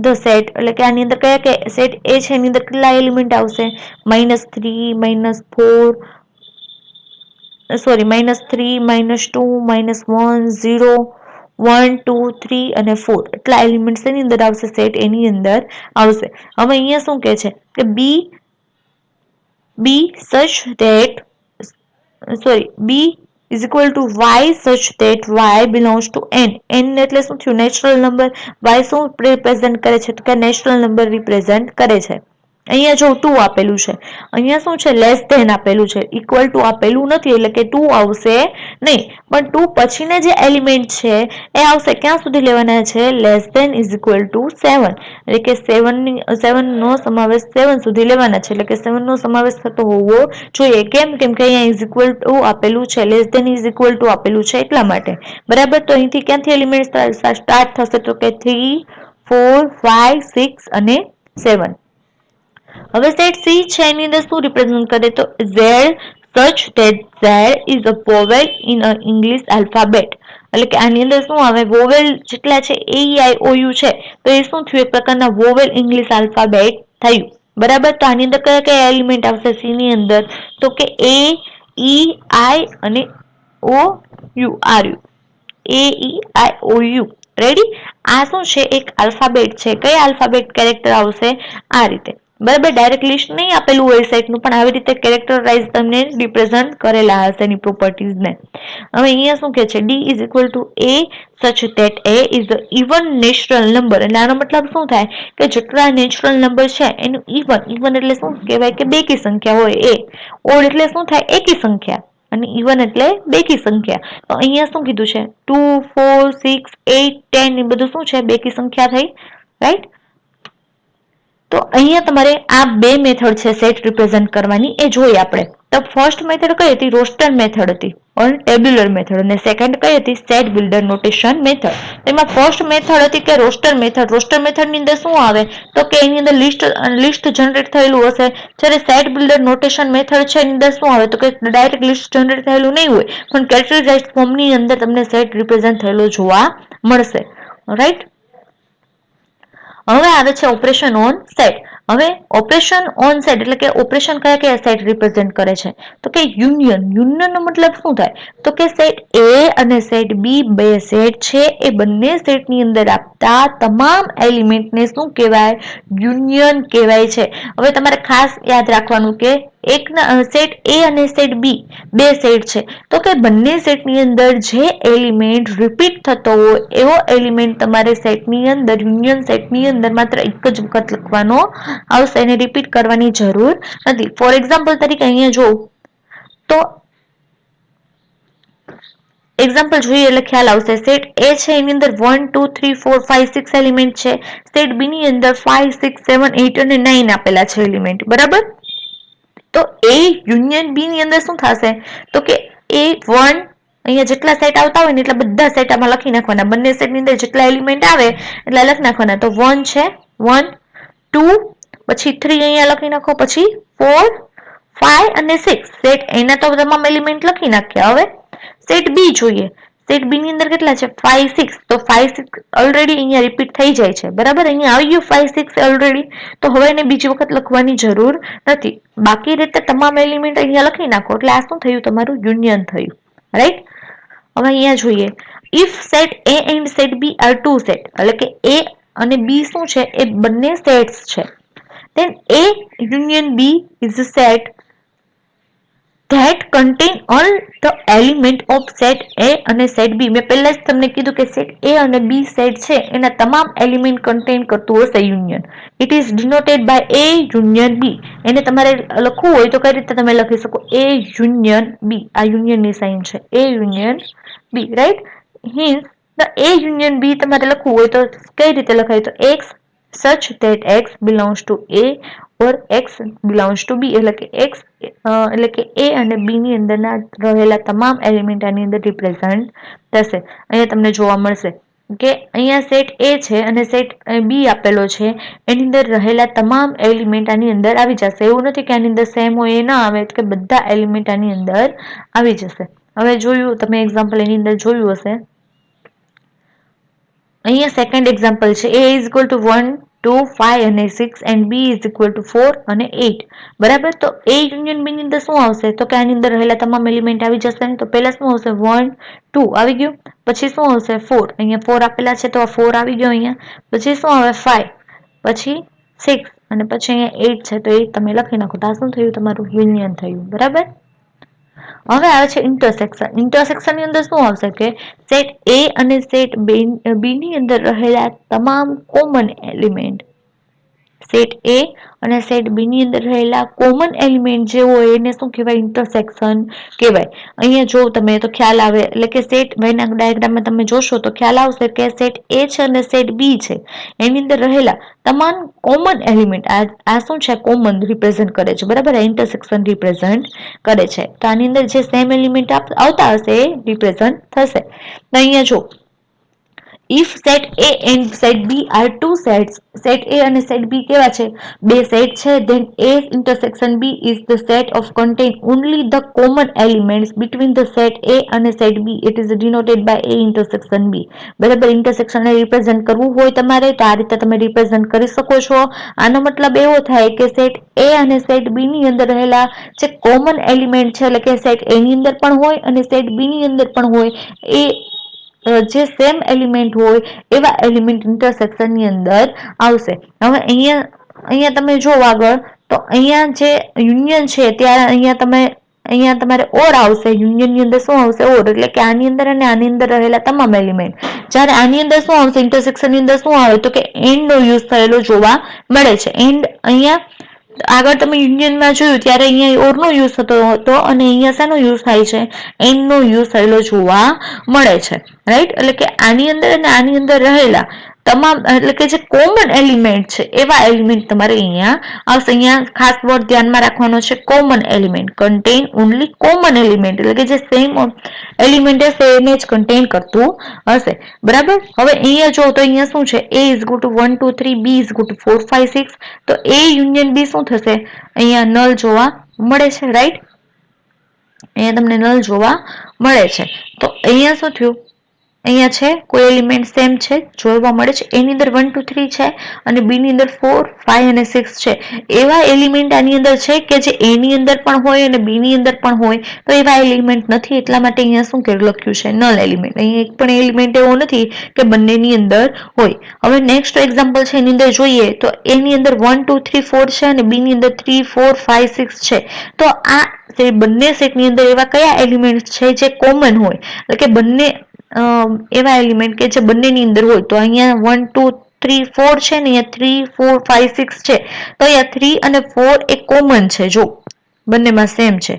Speaker 1: ધ સેટ, એટલે કે આની અંદર કયા કયા સેટ એ છે એની અંદર કેટલા એલિમેન્ટ આવશે? -3, -4, સોરી -3, -2, -1, 0, 1, 2, 3 અને 4 એટલા એલિમેન્ટ એની અંદર આવશે, સેટ એની અંદર આવશે. હવે અહીંયા શું કહે છે કે b such that, sorry, b is equal to y such that y belongs to n. n એટલે શું થયું? Natural number. y શું રિપ્રેઝન્ટ કરે છે? તો કે નેચરલ નંબર રિપ્રેઝન્ટ કરે છે. અહીંયા જો 2 આપેલું છે, અહીંયા શું છે? લેસ ધેન આપેલું છે, ઇક્વલ ટુ આપેલું નથી, એટલે કે 2 આવશે નહીં. પણ 2 પછીના જે એલિમેન્ટ છે એ આવશે. ક્યાં સુધી લેવાના છે? Less than is equal to 7, એટલે કે 7 નો સમાવેશ 7 સુધી લેવાના છે, એટલે કે 7 નો સમાવેશ થતો હોવો જોઈએ. કેમ કે અહીંયા ઇઝ ઇક્વલ ટુ આપેલું છે, less than is equal to આપેલું છે એટલા માટે, બરાબર. તો અહીંથી ક્યાંથી એલિમેન્ટ સ્ટાર્ટ થશે? તો કે 3, 4, 5, 6 અને 7. હવે સેટ સી છે એની અંદર શું રિપ્રેઝન્ટ કરે? તો Z such that Z is a vowel in a English alphabet, એટલે કે આની અંદર શું આવે? વોવેલ જેટલા છે A E I O U છે, તો એ શું થયું? એક પ્રકારના વોવેલ ઇંગ્લિશ આલ્ફાબેટ થયું, બરાબર. તો આની અંદર કયા કયા એલિમેન્ટ આવશે સી ની અંદર? તો કે A E I અને O U, આર્યુ, A E I O U, ready. આ શું છે? એક આલ્ફાબેટ છે. કઈ આલ્ફાબેટ કેરેક્ટર આવશે? આ રીતે, બરાબર. ડાયરેક્ટ લિસ્ટ નહીં આપેલું હોય સેટનું, પણ આવી રીતે કેરેક્ટરાઇઝ તમને રિપ્રેઝન્ટ કરેલા હશે એની પ્રોપર્ટીઝને. હવે અહીંયા શું કહે છે? d is equal to a સચ that a is the even natural number, એટલે આનો મતલબ શું થાય? કે જેટલા નેચરલ નંબર છે એનું ઇવન એટલે શું કહેવાય? કે બેકી સંખ્યા હોય. એ ઓડ એટલે શું થાય? એકી સંખ્યા, અને ઇવન એટલે બેકી સંખ્યા. તો અહીંયા શું કીધું છે? 2, 4, 6, 8, 10 એ બધું શું છે? બેકી સંખ્યા થઈ, રાઈટ. તો અહીંયા તમારે આ બે મેથડ છે સેટ રિપ્રેઝન્ટ કરવાની, એ જોઈ આપણે. તો ફર્સ્ટ મેથડ કઈ હતી? રોસ્ટર મેથડ હતી, ઓર ટેબ્યુલર મેથડ. અને સેકન્ડ કઈ હતી? Set builder notation method. એમાં ફર્સ્ટ મેથડ હતી કે રોસ્ટર મેથડ. રોસ્ટર મેથડ ની અંદર શું આવે? તો કે એની અંદર લિસ્ટ જનરેટ થયેલું હશે. જ્યારે સેટ બિલ્ડર નોટેશન મેથડ છે એની અંદર શું આવે? તો કે ડાયરેક્ટ લિસ્ટ જનરેટ થયેલું નહીં હોય, પણ કેરેક્ટરાઇઝ્ડ ફોર્મની અંદર તમને સેટ રિપ્રેઝન્ટ થયેલો જોવા મળશે, રાઈટ. હવે આવે છે ઓપરેશન ઓન સેટ. હવે ઓપરેશન ઓન સેટ એટલે કે ઓપરેશન કયા કયા સેટ રિપ્રેઝન્ટ કરે છે? તો કે યુનિયન. યુનિયનનો મતલબ શું થાય? તો કે સેટ A અને સેટ B બે સેટ છે, એ બંને સેટની અંદર આપતા તમામ એલિમેન્ટને શું કહેવાય? યુનિયન કહેવાય છે. હવે તમારે ખાસ યાદ રાખવાનું કે સેટ A અને સેટ B બે સેટ છે, તો કે બંને સેટની અંદર જે એલિમેન્ટ રિપીટ થતો હોય એવો એલિમેન્ટ તમારે સેટની અંદર, યુનિયન સેટની અંદર માત્ર એક જ વખત લખવાનો આવશે, એને રિપીટ કરવાની જરૂર નથી. ફોર એક્ઝામ્પલ તરીકે અહીંયા જો તો એક્ઝામ્પલ જોઈએ એટલે ખ્યાલ આવશે. સેટ A છે એની અંદર 1, 2, 3, 4, 5, 6 એલિમેન્ટ છે. સેટ B ની અંદર 5, 6, 7, 8 અને 9 આપેલા છે એલિમેન્ટ, બરાબર. તો A યુનિયન B ની અંદર શું થશે? તો કે A1, અહીંયા જેટલા સેટ આવતા હોય ને એટલા બધા સેટ આમાં લખી નાખવાના. બંને સેટની અંદર જેટલા એલિમેન્ટ આવે એટલા લખી નાખવાના. તો 1 છે 1, 2, પછી 3 અહીંયા લખી નાખો, પછી 4, 5 અને 6 સેટ એના તો તમામ એલિમેન્ટ લખી નાખ્યા. હવે સેટ બી જોઈએ. સેટ બી ની અંદર કેટલા છે? 5, 6. તો 5, 6 ઓલરેડી અહીંયા રિપીટ થઈ જાય છે, બરાબર. અહીંયા આવી ગયું 5, 6 ઓલરેડી, તો હવે એને બીજી વખત લખવાની જરૂર નથી. બાકી રીતે તમામ એલિમેન્ટ અહીંયા લખી નાખો એટલે આ શું થયું? તમારું યુનિયન થયું, રાઈટ. હવે અહીંયા જોઈએ, if set A and set B are two set, એટલે કે A અને B શું છે? એ બંને સેટ્સ છે. then A union B is a set that contain all the element of set A અને સેટ બી. મેં પહેલા જ તમને કીધું કે સેટ એ અને બી સેટ છે એના તમામ એલિમેન્ટ કન્ટેન કરતું હશે union. It is denoted by A union B. એને તમારે લખવું હોય તો કઈ રીતે તમે લખી શકો? A union B. આ યુનિયનની સાઇન છે, A union B, right? Hence the A union B તમારે લખવું હોય તો કઈ રીતે લખાય? તો X such that x belongs to a or x belongs to b. એટલે કે x એટલે કે a અને b ની અંદરના રહેલા તમામ એલિમેન્ટ આની અંદર રિપ્રેઝન્ટ થશે. અહીંયા તમને જોવા મળશે કે અહીંયા સેટ એ છે અને સેટ બી આપેલો છે, એની અંદર રહેલા તમામ એલિમેન્ટ આની અંદર આવી જશે. એવું નથી કે આની અંદર સેમ હોય એ ના આવે, કે બધા એલિમેન્ટ આની અંદર આવી જશે. હવે જોયું તમે એક્ઝામ્પલ એની અંદર જોયું હશે. અહીંયા સેકન્ડ એક્ઝામ્પલ છે, a ઇઝ ઇક્વલ ટુ 1 2 5 અને 6 and b is equal two 4 અને 8. બરાબર, તો a યુનિયન b ની અંદર શું આવશે? તો કે આની અંદર રહેલા તમામ એલિમેન્ટ આવી જશે. તો પહેલા શું આવશે? 1 2 આવી ગયું. પછી શું આવશે? 4. અહીંયા 4 આપેલા છે તો આ 4 આવી ગયો અહીંયા. પછી શું આવે? 5, પછી 6 અને પછી અહીંયા 8 છે તો 8 તમે લખી નાખો. તો આ શું થયું? તમારું યુનિયન થયું. બરાબર. હવે આવે છે ઇન્ટરસેક્શન. ઇન્ટરસેક્શન ની અંદર શું આવશે કે સેટ એ અને સેટ બી ની અંદર રહેલા તમામ કોમન એલિમેન્ટ, સેટ એ અને સેટ બી ની અંદર રહેલા કોમન એલિમેન્ટ જે હોય એને શું કહેવાય? ઇન્ટરસેક્શન કહેવાય. અહીંયા જો તમે તો ખ્યાલ આવે, એટલે કે સેટ વેના ડાયાગ્રામમાં તમે જોશો તો ખ્યાલ આવશે કે સેટ એ છે અને સેટ બી છે, એની અંદર રહેલા તમામ કોમન એલિમેન્ટ આ શું છે? કોમન રિપ્રેઝન્ટ કરે છે. બરાબર, આ ઇન્ટરસેક્શન રિપ્રેઝન્ટ કરે છે. તો આની અંદર જે સેમ એલિમેન્ટ આવતા હશે એ રિપ્રેઝન્ટ થશે. તો અહીંયા જો if set A and set B are two sets, set A અને set B કેવા છે? બે સેટ છે. then A intersection B is the set of contain only the common elements between the set A અને set B. it is denoted by A intersection B. બરાબર, ઇન્ટરસેક્શન ને રિપ્રેઝન્ટ કરવું હોય તમારે તો આ રીતે તમે રિપ્રેઝન્ટ કરી શકો છો. આનો મતલબ એવો થાય કે સેટ A અને સેટ B ની અંદર રહેલા જે કોમન એલિમેન્ટ છે, એટલે કે સેટ A ની અંદર પણ હોય અને સેટ B ની અંદર પણ હોય, એ જે સેમ એલિમેન્ટ હોય એવા એલિમેન્ટ ઇન્ટરસેક્શન ની અંદર આવશે. હવે અહીંયા તમે જો આગળ, તો અહીંયા જે યુનિયન છે ત્યારે અહીંયા તમારે ઓર આવશે. યુનિયન ની અંદર શું આવશે? ઓર. એટલે કે આની અંદર અને આની અંદર રહેલા તમામ એલિમેન્ટ. જ્યારે આની અંદર શું આવશે? ઇન્ટરસેક્શન ની અંદર શું આવે? તો કે એન્ડ નો યુઝ થયેલો જોવા મળે છે. એન્ડ અહીંયા આગળ તમે યુનિયનમાં જોયું ત્યારે અહીંયા ઓર નો યુઝ થતો હતો અને અહીંયા શાનો યુઝ થાય છે? એન્ડ નો યુઝ થયેલો જોવા મળે છે. રાઈટ, એટલે કે આની અંદર અને આની અંદર રહેલા તમામ, એટલે કે જે કોમન એલિમેન્ટ છે એવા એલિમેન્ટ તમારે અહીંયા આવશે. અહીંયા ખાસ વર્ડ ધ્યાનમાં રાખવાનો છે, common element. Contain only common element, એટલે કે જે સેમ એલિમેન્ટ હશે એને જ કન્ટેન કરતું હશે. બરાબર. હવે અહીંયા જો તો અહીંયા શું છે? a is equal two 1 2 3, b is equal two 4 5 6. તો a યુનિયન b શું થશે? અહીંયા નલ જોવા મળે છે. રાઈટ, અહીંયા તમને નલ જોવા મળે છે. તો અહીંયા શું થયું? અહીંયા છે કોઈ એલિમેન્ટ સેમ છે જોવા મળે છે, એની અંદર 1 2 3 છે અને બી ની અંદર 4 5 અને 6 છે. એવા એલિમેન્ટ આની અંદર છે કે જે એ ની અંદર પણ હોય અને બી ની અંદર પણ હોય, તો એવા એલિમેન્ટ નથી. એટલા માટે અહીંયા શું લખ્યું છે? Null element. અહીંયા એક પણ એલિમેન્ટ એવો નથી કે બંનેની અંદર હોય. હવે નેક્સ્ટ એક્ઝામ્પલ છે એની અંદર જોઈએ તો એની અંદર 1 2 3 4 છે અને બી ની અંદર 3 4 5 6 છે. તો આ બંને સેટની અંદર એવા કયા એલિમેન્ટ છે જે કોમન હોય, એટલે કે બંને એવા એલિમેન્ટ કે જે બંનેની અંદર હોય? તો અહીંયા 1 2 3 4 છે ને, અહીંયા 3 4 5 6 છે. તો અહીંયા 3 અને 4 એ કોમન છે, જો બંનેમાં સેમ છે.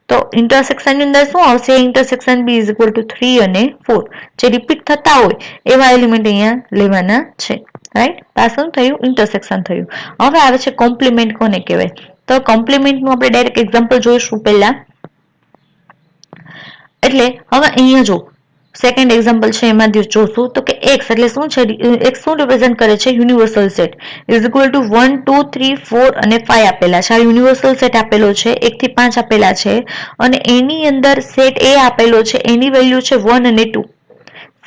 Speaker 1: તો ઇન્ટરસેક્શન ની અંદર શું આવશે? Intersection B is equal to 3 અને 4. જે રિપીટ થતા હોય એવા એલિમેન્ટ અહીંયા લેવાના છે. રાઈટ, આ શું થયું? ઇન્ટરસેક્શન થયું. હવે આવે છે કોમ્પ્લિમેન્ટ. કોને કહેવાય? તો કોમ્પ્લિમેન્ટ નું આપણે ડાયરેક્ટ એક્ઝામ્પલ જોઈશું પહેલા. એટલે હવે અહીંયા જો સેકન્ડ એક્ઝામ્પલ છે એમાં જોશું તો કે x એટલે શું છે? x શું રિપ્રેઝન્ટ કરે છે? Universal set is equal two 1 2 3 4 અને 5 આપેલા છે. આ યુનિવર્સલ સેટ આપેલો છે, 1 થી 5 આપેલા છે અને એની અંદર સેટ એ આપેલો છે, એની વેલ્યુ છે 1 અને 2.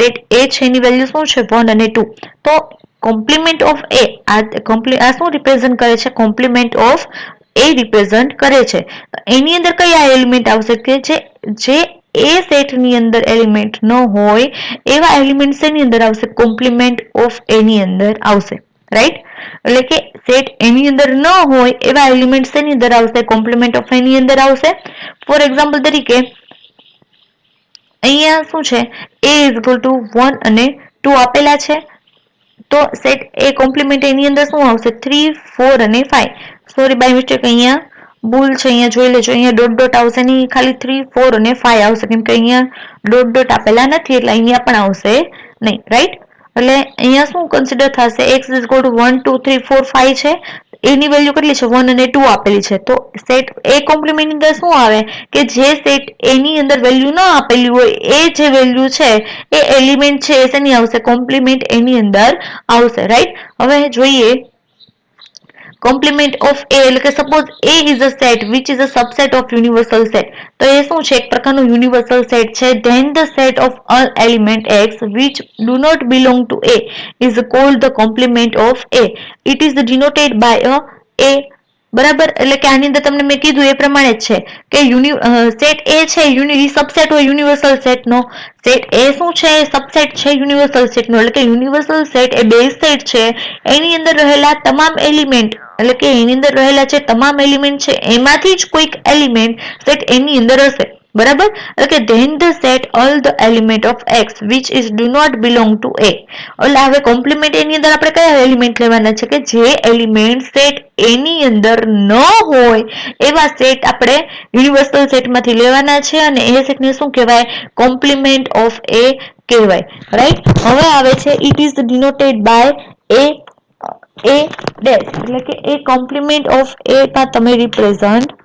Speaker 1: સેટ એ છે એની વેલ્યુ શું છે? 1 અને 2. તો કોમ્પ્લિમેન્ટ ઓફ એ આ શું રિપ્રેઝન્ટ કરે છે? કોમ્પ્લિમેન્ટ ઓફ એ રિપ્રેઝન્ટ કરે છે. એની અંદર કયા એલિમેન્ટ આવશે કે જે એ સેટ ની અંદર એલિમેન્ટ ન હોય એવા એલિમેન્ટ એની અંદર આવશે? કોમ્પ્લિમેન્ટ ઓફ એ ની અંદર આવશે. રાઈટ, એટલે કે સેટ એની અંદર ન હોય એવા એલિમેન્ટ એની અંદર આવશે? કોમ્પ્લિમેન્ટ ઓફ એ ની અંદર આવશે. ફોર એક્ઝામ્પલ તરીકે અહીંયા શું છે a ઇઝ ઇક્વલ ટુ 1 અને 2 આપેલા છે, તો સેટ એ કોમ્પ્લિમેન્ટ એની અંદર શું આવશે 3 4 અને 5. સોરી બાય મિસ્ટેક અહીંયા ભૂલ છે, અહીંયા જોઈ લેજો, અહીંયા ડોટ ડોટ આવશે નહીં, ખાલી 3 4 અને 5 આવશે, કેમ કે અહીંયા ડોટ ડોટ આપેલા નથી એટલે અહીંયા પણ આવશે નહીં, રાઈટ. એટલે અહીંયા શું કન્સિડર થશે, x ઇઝ ઇક્વલ ટુ 1 2 3 4 5 છે, એની વેલ્યુ કેટલી છે 1 અને 2 આપેલી છે, તો સેટ એ કોમ્પ્લિમેન્ટ અંદર શું આવે કે જે સેટ એની અંદર વેલ્યુ ન આપેલી હોય એ જે વેલ્યુ છે એ એલિમેન્ટ છે એ શેની આવશે, કોમ્પ્લિમેન્ટ એની અંદર આવશે, રાઈટ. હવે જોઈએ complement of A, એટલે કે suppose A is a set which is a subset of universal set, તો એ શું છે એક પ્રકારનો યુનિવર્સલ સેટ છે. then the set of all element x which do not belong to A is called the complement of A. it is denoted by a બરાબર. એટલે કે આની અંદર તમને મેં કીધું એ પ્રમાણે જ છે કે સેટ એ છે સબસેટ હોય યુનિવર્સલ સેટ નો. સેટ એ શું છે, સબસેટ છે યુનિવર્સલ સેટ નો, એટલે કે યુનિવર્સલ સેટ એ બેઝ સેટ છે, એની અંદર રહેલા તમામ એલિમેન્ટ, એટલે કે એની અંદર રહેલા જે તમામ એલિમેન્ટ છે એમાંથી જ કોઈક એલિમેન્ટ સેટ એની અંદર હશે, બરાબર. એટલે કે then the set all the element of x which is do not belong to A. એટલે હવે કોમ્પ્લિમેન્ટ એની અંદર આપણે કયા એલિમેન્ટ લેવાના છે કે જે એલિમેન્ટ સેટ એની અંદર ન હોય એવા સેટ આપણે યુનિવર્સલ સેટમાંથી લેવાના છે અને એ સેટને શું કહેવાય, કોમ્પ્લિમેન્ટ ઓફ A કહેવાય, રાઈટ. હવે આવે છે it is denoted by a dash, એટલે કે એ કોમ્પ્લિમેન્ટ ઓફ A તા તમે રિપ્રેઝન્ટ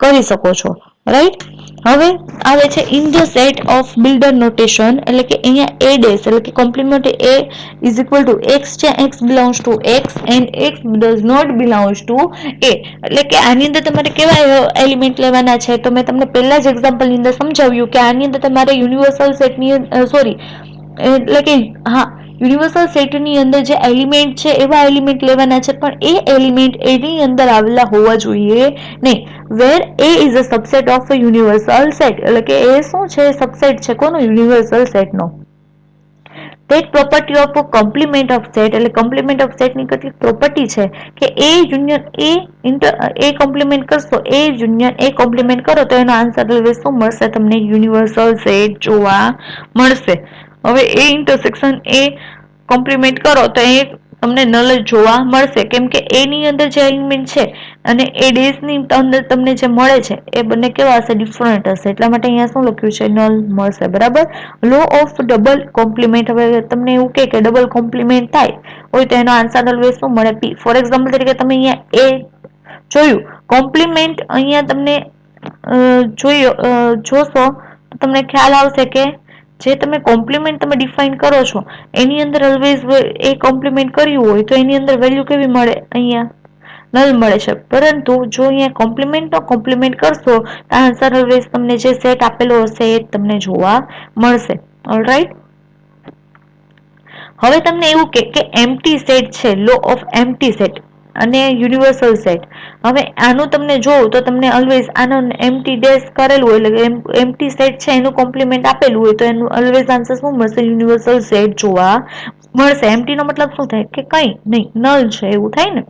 Speaker 1: કરી શકો છો, રાઈટ. હવે આવે છે in the set of builder notation, એટલે કે અહીંયા a ડેશ એટલે કે complement a is equal to x છે, x belongs to x and x does not belongs to a. એટલે કે આની અંદર તમારે કેવા એલિમેન્ટ લેવાના છે, તો મેં તમને પહેલા જ એક્ઝામ્પલ ની અંદર સમજાવ્યું કે આની અંદર તમારે યુનિવર્સલ સેટની સોરી એટલે કે હા યુનિવર્સલ સેટની અંદર જે એલિમેન્ટ છે એવા એલિમેન્ટ લેવાના છે, પણ એ એલિમેન્ટ એની અંદર આવેલા હોવા જોઈએ નહીં. Where A is a subset of a universal set, એટલે કે એ શું છે, સબસેટ છે કોનો, યુનિવર્સલ સેટનો. that property of a complement of set, એટલે complement of set ની કેટલીક પ્રોપર્ટી છે કે એ યુનિયન એ કોમ્પ્લિમેન્ટ કરશો, એ યુનિયન એ કોમ્પ્લિમેન્ટ કરો તો એનો આન્સર શું મળશે તમને, યુનિવર્સલ સેટ જોવા મળશે. હવે એ ઇન્ટરસેક્શન એ કોમ્પ્લિમેન્ટ કરો તો એ તમને નલ જોવા મળશે, કેમ કે એની અંદર જે એલિમેન્ટ છે અને એ ડેશ ની અંદર તમને જે મળે છે એ બંને કેવા હશે, ડિફરન્ટ હશે, એટલા માટે અહીંયા શું લખ્યું છે, નલ મળશે, બરાબર. લો ઓફ ડબલ કોમ્પ્લિમેન્ટ, હવે તમને એવું કે ડબલ કોમ્પ્લિમેન્ટ થાય હોય તો એનો આન્સર ઓલવેઝ શું મળે, પી. ફોર એક્ઝામ્પલ તરીકે તમે અહીંયા એ જોયું કોમ્પ્લિમેન્ટ, અહીંયા તમને જોશો તો તમને ખ્યાલ આવશે કે જે તમે કોમ્પ્લિમેન્ટ તમે ડિફાઇન કરો છો એની અંદર ઓલવેઝ એ કોમ્પ્લિમેન્ટ કર્યું હોય તો એની અંદર વેલ્યુ કેવી મળે, અહીંયા નલ મળે છે. પરંતુ જો અહીંયા કોમ્પ્લિમેન્ટ નો કોમ્પ્લિમેન્ટ કરશો તો આન્સર ઓલવેઝ તમને જે સેટ આપેલો હશે એ તમને જોવા મળશે, ઓલરાઈટ. હવે તમને એવું કે એમ્પ્ટી સેટ છે, લો ઓફ એમ્પ્ટી સેટ અને યુનિવર્સલ સેટ. હવે આનું તમને જોવું તો તમને ઓલવેઝ આનો એમ્પ્ટી ડેશ કરેલું હોય એટલે એમ્પ્ટી સેટ છે એનું કોમ્પ્લિમેન્ટ આપેલું હોય તો એનું ઓલવેઝ આન્સર શું મળશે, યુનિવર્સલ સેટ જોવા મળશે. એમ્પ્ટી નો મતલબ શું થાય કે કંઈ નહીં, નલ છે એવું થાય ને.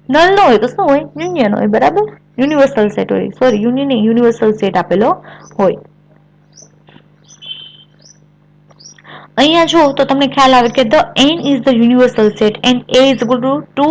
Speaker 1: નલ ન હોય તો શું હોય, યુનિયન હોય, બરાબર. યુનિવર્સલ સેટ હોય, સોરી યુનિયન નહીં, યુનિવર્સલ સેટ આપેલો હોય. અહીંયા જો તો તમને ખ્યાલ આવે કે the n is the universal set and a is equal two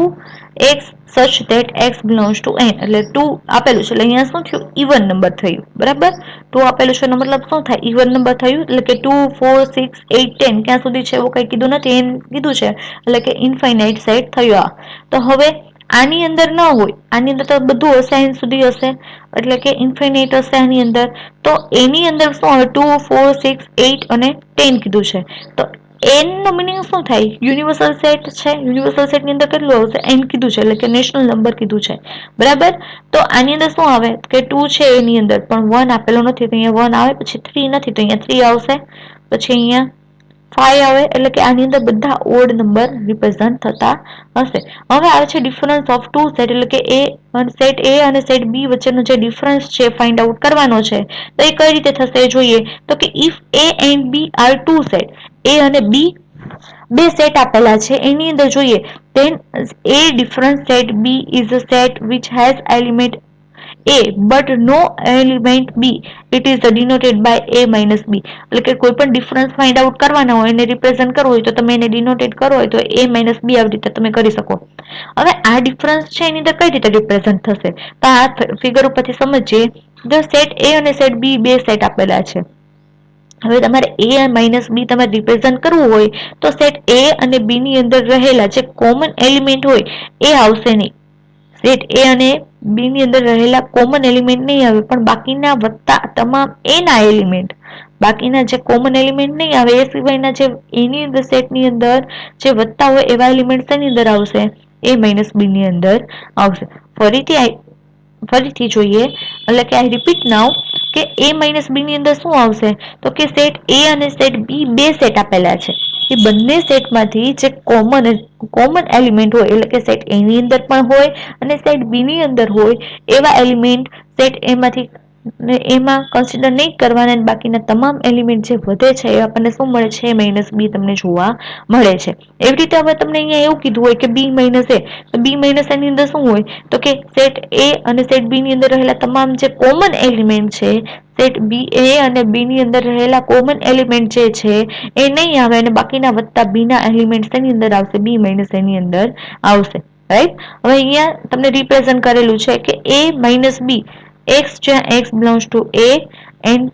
Speaker 1: 2x સચ that x belongs two n, એટલે 2 આપેલું છે એટલે અહીંયા શું થયું, ઇવન નંબર થયું, બરાબર. 2 આપેલું છે એનો મતલબ શું થાય, ઇવન નંબર થયું, એટલે કે 2 4 6 8 10 ક્યાં સુધી છે એવું કઈ કીધું નથી, એમ કીધું છે, એટલે કે ઇન્ફાઇનાઇટ સેટ થયો આ. તો હવે આની અંદર ન હોય, આની અંદર તો બધું હશે n સુધી હશે, એટલે કે ઇન્ફિનિટ હશે આની અંદર, તો એની અંદર શું આવે 2 4 6 8 અને 10 કીધું છે. તો n નો મિનિંગ શું થાય, યુનિવર્સલ સેટ છે, યુનિવર્સલ સેટ ની અંદર કેટલું આવશે, n કીધું છે, એટલે કે નેશનલ નંબર કીધું છે, બરાબર. તો આની અંદર શું આવે કે 2 છે એની અંદર પણ 1 આપેલો નથી તો અહીંયા 1 આવે, પછી 3 નથી તો અહીંયા 3 આવશે, પછી અહીંયા 5 આવે, એટલે કે આની અંદર બધા ઓડ નંબર રિપ્રેઝન્ટ થતા હશે. હવે આવે છે ડિફરન્સ ઓફ ટુ સેટ, એટલે કે સેટ એ અને સેટ બી વચ્ચેનો જે ડિફરન્સ છે ફાઇન્ડ આઉટ કરવાનો છે, તો એ કઈ રીતે થશે જોઈએ તો કે if A and B are two set, A અને બી બે સેટ આપેલા છે એની અંદર જોઈએ then a different set b is a set which has element A but no element B, it is denoted by A minus B. એટલે કે કોઈ પણ ડિફરન્સ ફાઇન્ડ આઉટ કરવાના હોય, એને રિપ્રેઝન્ટ કરવું હોય તો તમે એને ડિનોટેટ કરો હોય તો A minus B આવી રીતે તમે કરી શકો. હવે આ ડિફરન્સ છે એની અંદર કઈ રીતે રિપ્રેઝન્ટ થશે તો આ ફિગર ઉપરથી સમજીએ. જો સેટ A અને સેટ B બે સેટ આપેલા છે. હવે તમારે A માઇનસ B તમારે રિપ્રેઝન્ટ કરવું હોય તો સેટ A અને B ની અંદર રહેલા જે કોમન એલિમેન્ટ હોય એ આવશે નહીં. સેટ A અને B ની અંદર રહેલા કોમન એલિમેન્ટ નહીં આવે, પણ બાકીના વત્તા તમામ A ના એલિમેન્ટ, બાકીના જે કોમન એલિમેન્ટ નહીં આવે એ સિવાયના જે એની અંદર સેટની અંદર જે વત્તા હોય એવા એલિમેન્ટ એની અંદર આવશે, A માઇનસ B ની અંદર આવશે. ફરીથી જોઈએ, એટલે કે આઈ રિપીટ નાઉ કે A માઇનસ B ની અંદર શું આવશે તો કે સેટ A અને સેટ B બે સેટ આપેલા છે. એ બંને સેટમાંથી જે કોમન એલિમેન્ટ હોય, એટલે કે સેટ A ની અંદર પણ હોય અને સેટ B ની અંદર હોય એવા એલિમેન્ટ સેટ A માંથી એમાં કન્સિડર નહીં કરવાના, બાકીના તમામ એલિમેન્ટ જે વધે છે એ આપણને શું મળે છે, A માઇનસ B તમને જોવા મળે છે. એવી રીતે હવે તમને અહીંયા એવું કીધું હોય કે B માઇનસ A, તો B માઇનસ A ની અંદર શું હોય તો કે સેટ A અને સેટ B ની અંદર રહેલા તમામ જે કોમન એલિમેન્ટ છે, સેટ B A અને B ની અંદર રહેલા કોમન એલિમેન્ટ જે છે એ નહીં આવે અને બાકીના વત્તા B ના એલિમેન્ટ એની અંદર આવશે, B માઇનસ A ની અંદર આવશે. રાઈટ. હવે અહીંયા તમને રિપ્રેઝન્ટ કરેલું છે કે A માઇનસ B, x જ્યાં x belongs to A and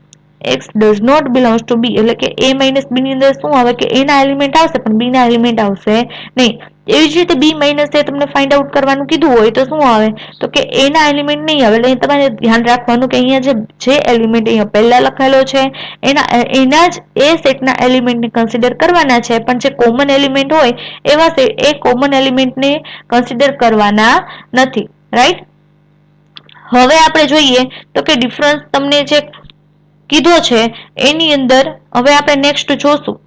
Speaker 1: x does not belongs to B, એટલે કે A માઇનસ B ની અંદર શું આવે કે A ના એલિમેન્ટ આવશે પણ B ના એલિમેન્ટ આવશે નહીં. એવી જ રીતે B માઇનસ A તમને ફાઇન્ડ આઉટ કરવાનું કીધું હોય તો શું આવે તો કે A ના એલિમેન્ટ નહીં આવે. એટલે તમારે ધ્યાન રાખવાનું કે અહીંયા જે એલિમેન્ટ અહીંયા પહેલા લખેલો છે એના જ એ સેટના એલિમેન્ટને કન્સિડર કરવાના છે, પણ જે કોમન એલિમેન્ટ હોય એવા એ કોમન એલિમેન્ટને કન્સિડર કરવાના નથી. રાઈટ. હવે આપણે જોઈએ તો કે ડિફરન્સ તમને જે કીધો છે એની અંદર હવે આપણે નેક્સ્ટ જોશું.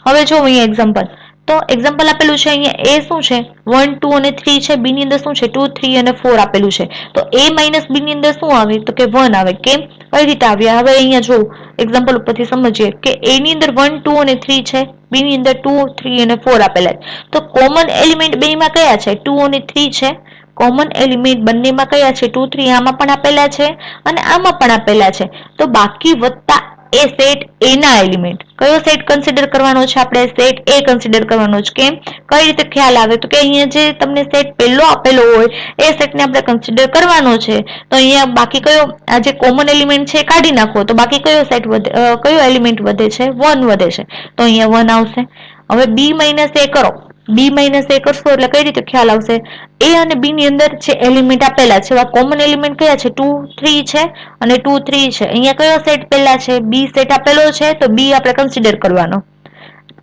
Speaker 1: હવે જો અહીંયા એક્ઝામ્પલ, તો એક્ઝામ્પલ આપેલું છે અહીંયા A શું છે 1 2 અને 3 છે, B ની અંદર શું છે 2 3 અને 4 આપેલું છે. તો A માઇનસ B ની અંદર શું આવે તો કે 1 આવે. કેમ, કઈ રીતે આવ્યા? હવે અહીંયા જો એક્ઝામ્પલ ઉપરથી સમજીએ કે A ની અંદર 1 2 અને 3 છે, B ની અંદર 2 3 અને 4 આપેલા છે. તો કોમન એલિમેન્ટ બેમાં કયા છે? 2 અને 3 છે. કોમન એલિમેન્ટ બંનેમાં કયા છે? 2 3 આમાં પણ આપેલા છે અને આમાં પણ આપેલા છે. તો બાકી વત્તા એ સેટ A ના એલિમેન્ટ, કયો સેટ કન્સિડર કરવાનો છે? આપણે સેટ A કન્સિડર કરવાનો છે. કેમ, કઈ રીતે ખ્યાલ આવે તો કે અહીંયા જે તમને સેટ પહેલો આપેલો હોય એ સેટને આપણે કન્સિડર કરવાનો છે. તો અહીંયા બાકી કયો આ જે કોમન એલિમેન્ટ છે કાઢી નાખો તો બાકી કયો સેટ વધે, કયો એલિમેન્ટ વધે છે? 1 વધે છે. તો અહીંયા 1 આવશે. હવે B માઇનસ A કરો, B માઇનસ A કરશો એટલે કઈ રીતે ખ્યાલ આવશે? A અને B ની અંદર જે એલિમેન્ટ આપેલા છે કોમન એલિમેન્ટ કયા છે? 2 3 છે અને 2 3 છે. અહીંયા કયો સેટ પહેલા છે? B સેટ આપેલો છે તો B આપણે કન્સિડર કરવાનો.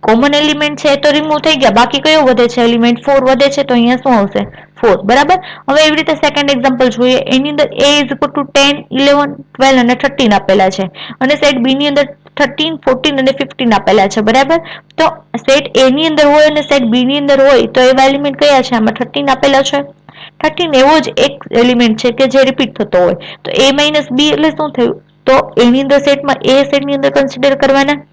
Speaker 1: કોમન એલિમેન્ટ છે તો રિમૂવ થઈ ગયા, બાકી કયો વધે છે એલિમેન્ટ? 4 વધે છે. તો અહીંયા શું આવશે? 4. બરાબર. હવે એવી રીતે સેકન્ડ એક્ઝામ્પલ જોઈએ. એની અંદર A is equal to 10 11 12 અને 13 આપેલા છે અને સેટ B ની અંદર 13 14 અને 15 આપેલા છે. બરાબર. તો સેટ A ની અંદર હોય અને સેટ B ની અંદર હોય તો એવા એલિમેન્ટ કયા છે? આમાં 13 આપેલા છે. 13 એવો જ એક એલિમેન્ટ છે કે જે રિપીટ થતો હોય. તો A માઇનસ B એટલે શું થયું? તો A ની અંદર સેટમાં A સેટ ની અંદર કન્સિડર કરવાના.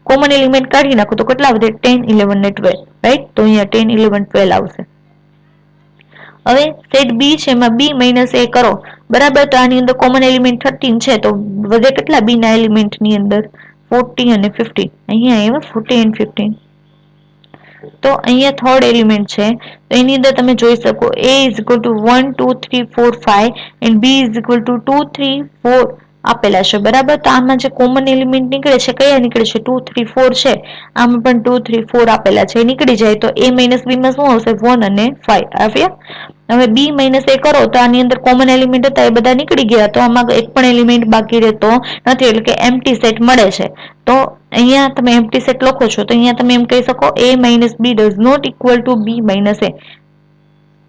Speaker 1: કોમન એલિમેન્ટ કાઢી નાખો તો કેટલા વધે? 10 11 ને 12. રાઈટ. તો અહીંયા 10 11 12 આવશે. હવે સેટ B છે એમાં B માઇનસ A કરો. બરાબર. તો આની અંદર કોમન એલિમેન્ટ 13 છે તો વધે કેટલા B ના એલિમેન્ટ ની અંદર? 40 અને 15. અહીંયા આવ્યા 40 અને 15. તો અહીંયા થર્ડ એલિમેન્ટ છે તો એની અંદર તમે જોઈ શકો A is equal to 1 2 3 4 5 and B is equal to 2 3 4 આપેલા છે. બરાબર. તો આમાં જે કોમન એલિમેન્ટ નીકળે છે કયા નીકળે છે? 2 3 4 છે. આમાં પણ 2 3 4 આપેલા છે, નીકળી જાય તો A માઇનસ B માં શું આવશે? 1 અને 5 આવ્યા. હવે B માઇનસ A કરો તો આની અંદર કોમન એલિમેન્ટ હતા એ બધા નીકળી ગયા, તો આમાં એક પણ એલિમેન્ટ બાકી રહેતો નથી, એટલે કે એમ્પ્ટી સેટ મળે છે. તો અહીંયા તમે એમ્પ્ટી સેટ લખો છો તો અહીંયા તમે એમ કહી શકો A minus B does not equal to B minus A.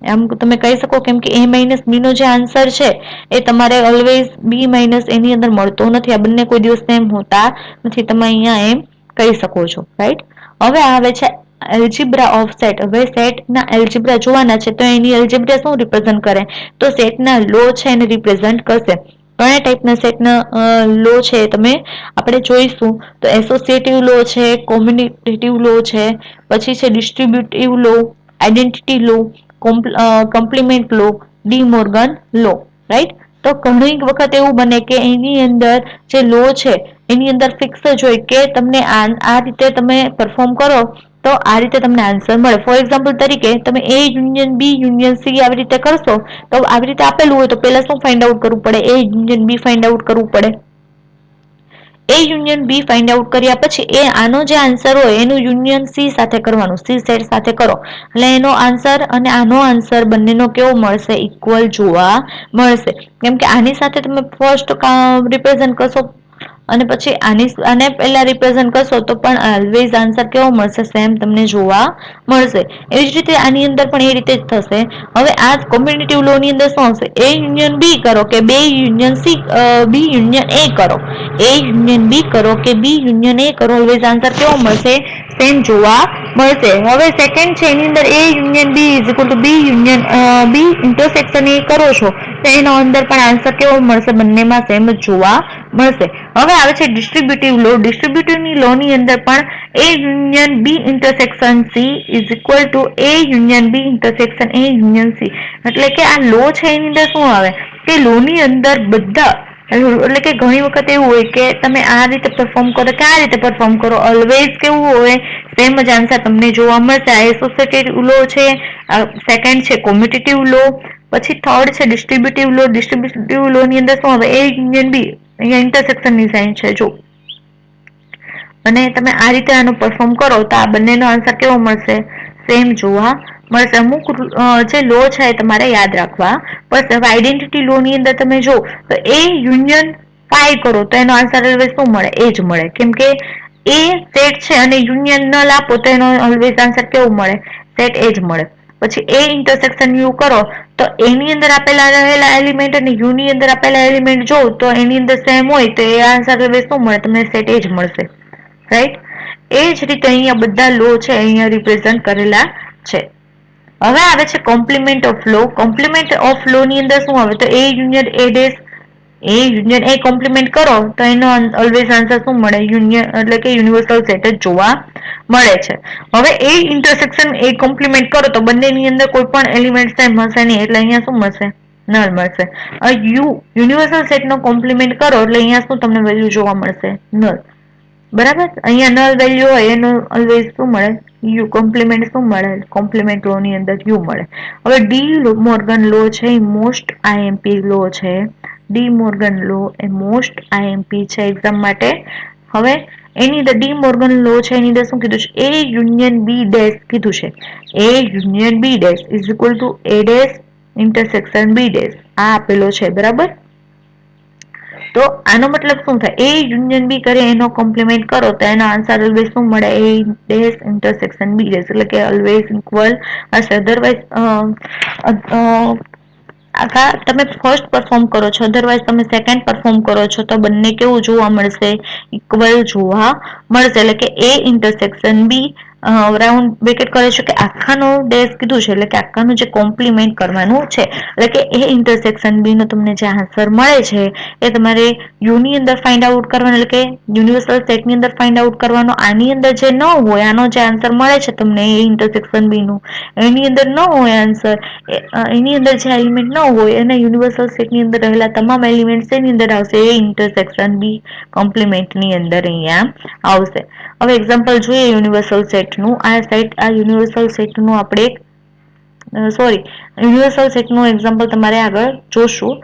Speaker 1: એમ તમે કહી શકો, કેમ કે A માઇનસ B નો જે આન્સર છે એ તમારે ઓલવેઝ B માઇનસ A ની અંદર મળતો નથી. આ બંને કોઈ દિવસ સેમ હોતા નથી. તમે અહીંયા એમ કહી શકો છો. રાઈટ. હવે આવે છે એલ્જિબ્રા ઓફ સેટ. હવે સેટના એલ્જિબ્રા જોવાના છે તો એની એલ્જિબ્રા શું રિપ્રેઝન્ટ કરે? તો સેટના લો છે એને રિપ્રેઝન્ટ કરશે. કયા ટાઈપના સેટના લો છે તમે આપણે જોઈશું. તો એસોસિએટિવ લો છે, કોમ્યુનિટેટિવ લો છે, પછી છે ડિસ્ટ્રીબ્યુટિવ લો, આઇડેન્ટિટી લો, કોમ્પ્લિમેન્ટ લો, ડી મોર્ગન લો, રાઈટ. તો ઘણી વખત એવું બને કે એની અંદર જે લો છે એની અંદર ફિક્સ જ હોય કે તમને આ રીતે તમે પરફોર્મ કરો તો આ રીતે તમને આન્સર મળે. ફોર એક્ઝામ્પલ તરીકે તમે એ યુનિયન બી યુનિયન સી આવી રીતે કરશો તો આવી રીતે આપેલું હોય તો પેલા શું ફાઇન્ડ આઉટ કરવું પડે? એ યુનિયન બી ફાઇન્ડ આઉટ કરવું પડે. એ યુનિયન બી ફાઇન્ડ આઉટ કર્યા પછી એ આનો જે આન્સર હોય એનું યુનિયન સી સાથે કરવાનું, સી સેટ સાથે કરો એટલે એનો આન્સર અને આનો આન્સર બંનેનો કેવો મળશે? ઇક્વલ જોવા મળશે. કેમ કે આની સાથે તમે ફર્સ્ટ રિપ્રેઝન્ટ કરશો અને પછી આને પહેલા રિપ્રેઝન્ટ કરશો તો પણ ઓલવેઝ આન્સર કેવો મળશે? સેમ તમને જોવા મળશે. એવી જ રીતે આની અંદર પણ એ રીતે જ થશે. હવે આ કોમ્પિટિટિવ લો ની અંદર શું આવશે? એ યુનિયન બી કરો કે બે યુનિયન સી, બી યુનિયન એ કરો, એ યુનિયન બી કરો કે બી યુનિયન એ કરો, ઓલવેઝ આન્સર કેવો મળશે? સેમ જોવા મળશે. હવે સેકન્ડ છે એની અંદર A union B is equal to B union B intersection A કરો છો તો એનો અંદર પણ આન્સર કેવો મળશે? બંનેમાં સેમ જ જોવા મળશે. હવે આવે છે ડિસ્ટ્રીબ્યુટિવ લો. ડિસ્ટ્રીબ્યુટિવ લો ની અંદર પણ A union B intersection C is equal to A union B intersection A union C. એટલે કે આ લો છે એની અંદર શું આવે કે લો ની અંદર બધા, એટલે કે ઘણી વખત એવું હોય કે તમે આ રીતે પરફોર્મ કરો કે આ રીતે પરફોર્મ કરો, ઓલવેઝ કેવું હોય? સેમ જ આન્સર તમને જોવા મળશે. આ એસોસિએટેડ લો છે, સેકન્ડ છે કોમ્પિટિટિવ લો, પછી થર્ડ છે ડિસ્ટ્રીબ્યુટિવ લો. ડિસ્ટ્રીબ્યુટિવ લો ની અંદર શું આવે? એ યુનિયન બી, અહીંયા ઇન્ટરસેક્શન ની સાઇન છે જો, અને તમે આ રીતે આનો પરફોર્મ કરો તો આ બંનેનો આન્સર કેવો મળશે? સેમ જોવા મળશે. અમુક જે લો છે એ તમારે યાદ રાખવા પડશે. હવે આઈડેન્ટિટી લો ની અંદર તમે જો તો એ યુનિયન ફાઈ કરો તો એનો આન્સર ઓલવેઝ શું મળે? એ જ મળે. કેમ કે એ સેટ છે અને યુનિયન નલ આપો તો એનો ઓલવેઝ આન્સર કેવું મળે? સેટ એ જ મળે. પછી એ ઇન્ટરસેક્શન યુ કરો તો એની અંદર આપેલા રહેલા એલિમેન્ટ અને યુ ની અંદર આપેલા એલિમેન્ટ જો તો એની અંદર સેમ હોય તો એ આન્સર ઓલવેઝ શું મળે? તમને સેટ એ જ મળશે, રાઈટ. એ જ રીતે અહીંયા બધા લો છે અહીંયા રિપ્રેઝન્ટ કરેલા છે. હવે આવે છે complement of law. Complement of law ની અંદર શું આવે? તો A union A dash, A union A complement કરો તો એનો ઓલવેઝ આન્સર શું મળે? યુનિયન એટલે કે યુનિવર્સલ સેટ જ જોવા મળે છે. હવે એ ઇન્ટરસેક્શન એ કોમ્પ્લિમેન્ટ કરો તો બંનેની અંદર કોઈ પણ એલિમેન્ટ સેમ હશે નહીં એટલે અહીંયા શું મળશે? નલ મળશે. યુનિવર્સલ સેટ નો કોમ્પ્લિમેન્ટ કરો એટલે અહીંયા શું તમને વેલ્યુ જોવા મળશે? નલ. બરાબર. અહીંયા નલ વેલ્યુ હોય એનું ઓલવેઝ શું મળે? યુ. કોમ્પ્લિમેન્ટ શું મળે? કોમ્પ્લિમેન્ટ લો ની અંદર યુ મળે. હવે ડી મોર્ગન લો છે એ મોસ્ટ આઈએમપી લો છે. ડી મોર્ગન લો એ મોસ્ટ આઈએમપી છે એક્ઝામ માટે. હવે એની અંદર ડી મોર્ગન લો છે એની અંદર શું કીધું છે? એ યુનિયન બી ડેશ કીધું છે. A union B dash is equal to A dash intersection B dash આ આપેલો છે. બરાબર. તો આનો મતલબ શું થાય? એ યુનિયન બી કરે એનો કોમ્પ્લિમેન્ટ કરો તો એનો આન્સર ઓલવેઝ શું મળે? A dash intersection B dash, એટલે કે ઓલવેઝ ઇક્વલ હશે. અધરવાઇઝ તમે ફર્સ્ટ પરફોર્મ કરો છો, અધરવાઇઝ તમે સેકન્ડ પરફોર્મ કરો છો તો બંને કેવું જોવા મળશે? ઇક્વલ જોવા મળશે. એટલે કે એ ઇન્ટરસેક્શન બી રાઉન્ડ બ્રેકેટ કરે છે કે આખાનો ડેશ કીધું છે એટલે કે આખાનું જે કોમ્પ્લિમેન્ટ કરવાનું છે. એટલે કે એ ઇન્ટરસેક્શન બી નો તમને જે આન્સર મળે છે એ તમારે યુ ની અંદર ફાઇન્ડ આઉટ કરવાનો, એટલે કે યુનિવર્સલ સેટ ની અંદર ફાઇન્ડ આઉટ કરવાનો. આની અંદર જે ન હોય, આનો જે આન્સર મળે છે તમને એ ઇન્ટરસેક્શન બી નું, એની અંદર ન હોય આન્સર, એની અંદર જે એલિમેન્ટ ન હોય એના યુનિવર્સલ સેટ ની અંદર રહેલા તમામ એલિમેન્ટ એની અંદર આવશે. એ ઇન્ટરસેક્શન બી કોમ્પ્લિમેન્ટ ની અંદર અહીંયા આવશે. હવે એક્ઝામ્પલ જોઈએ યુનિવર્સલ સેટ નું. આ યુનિવર્સલ સેટ નું આપણે યુનિવર્સલ સેટ નું એક્ઝામ્પલ તમારે આગળ જોશું.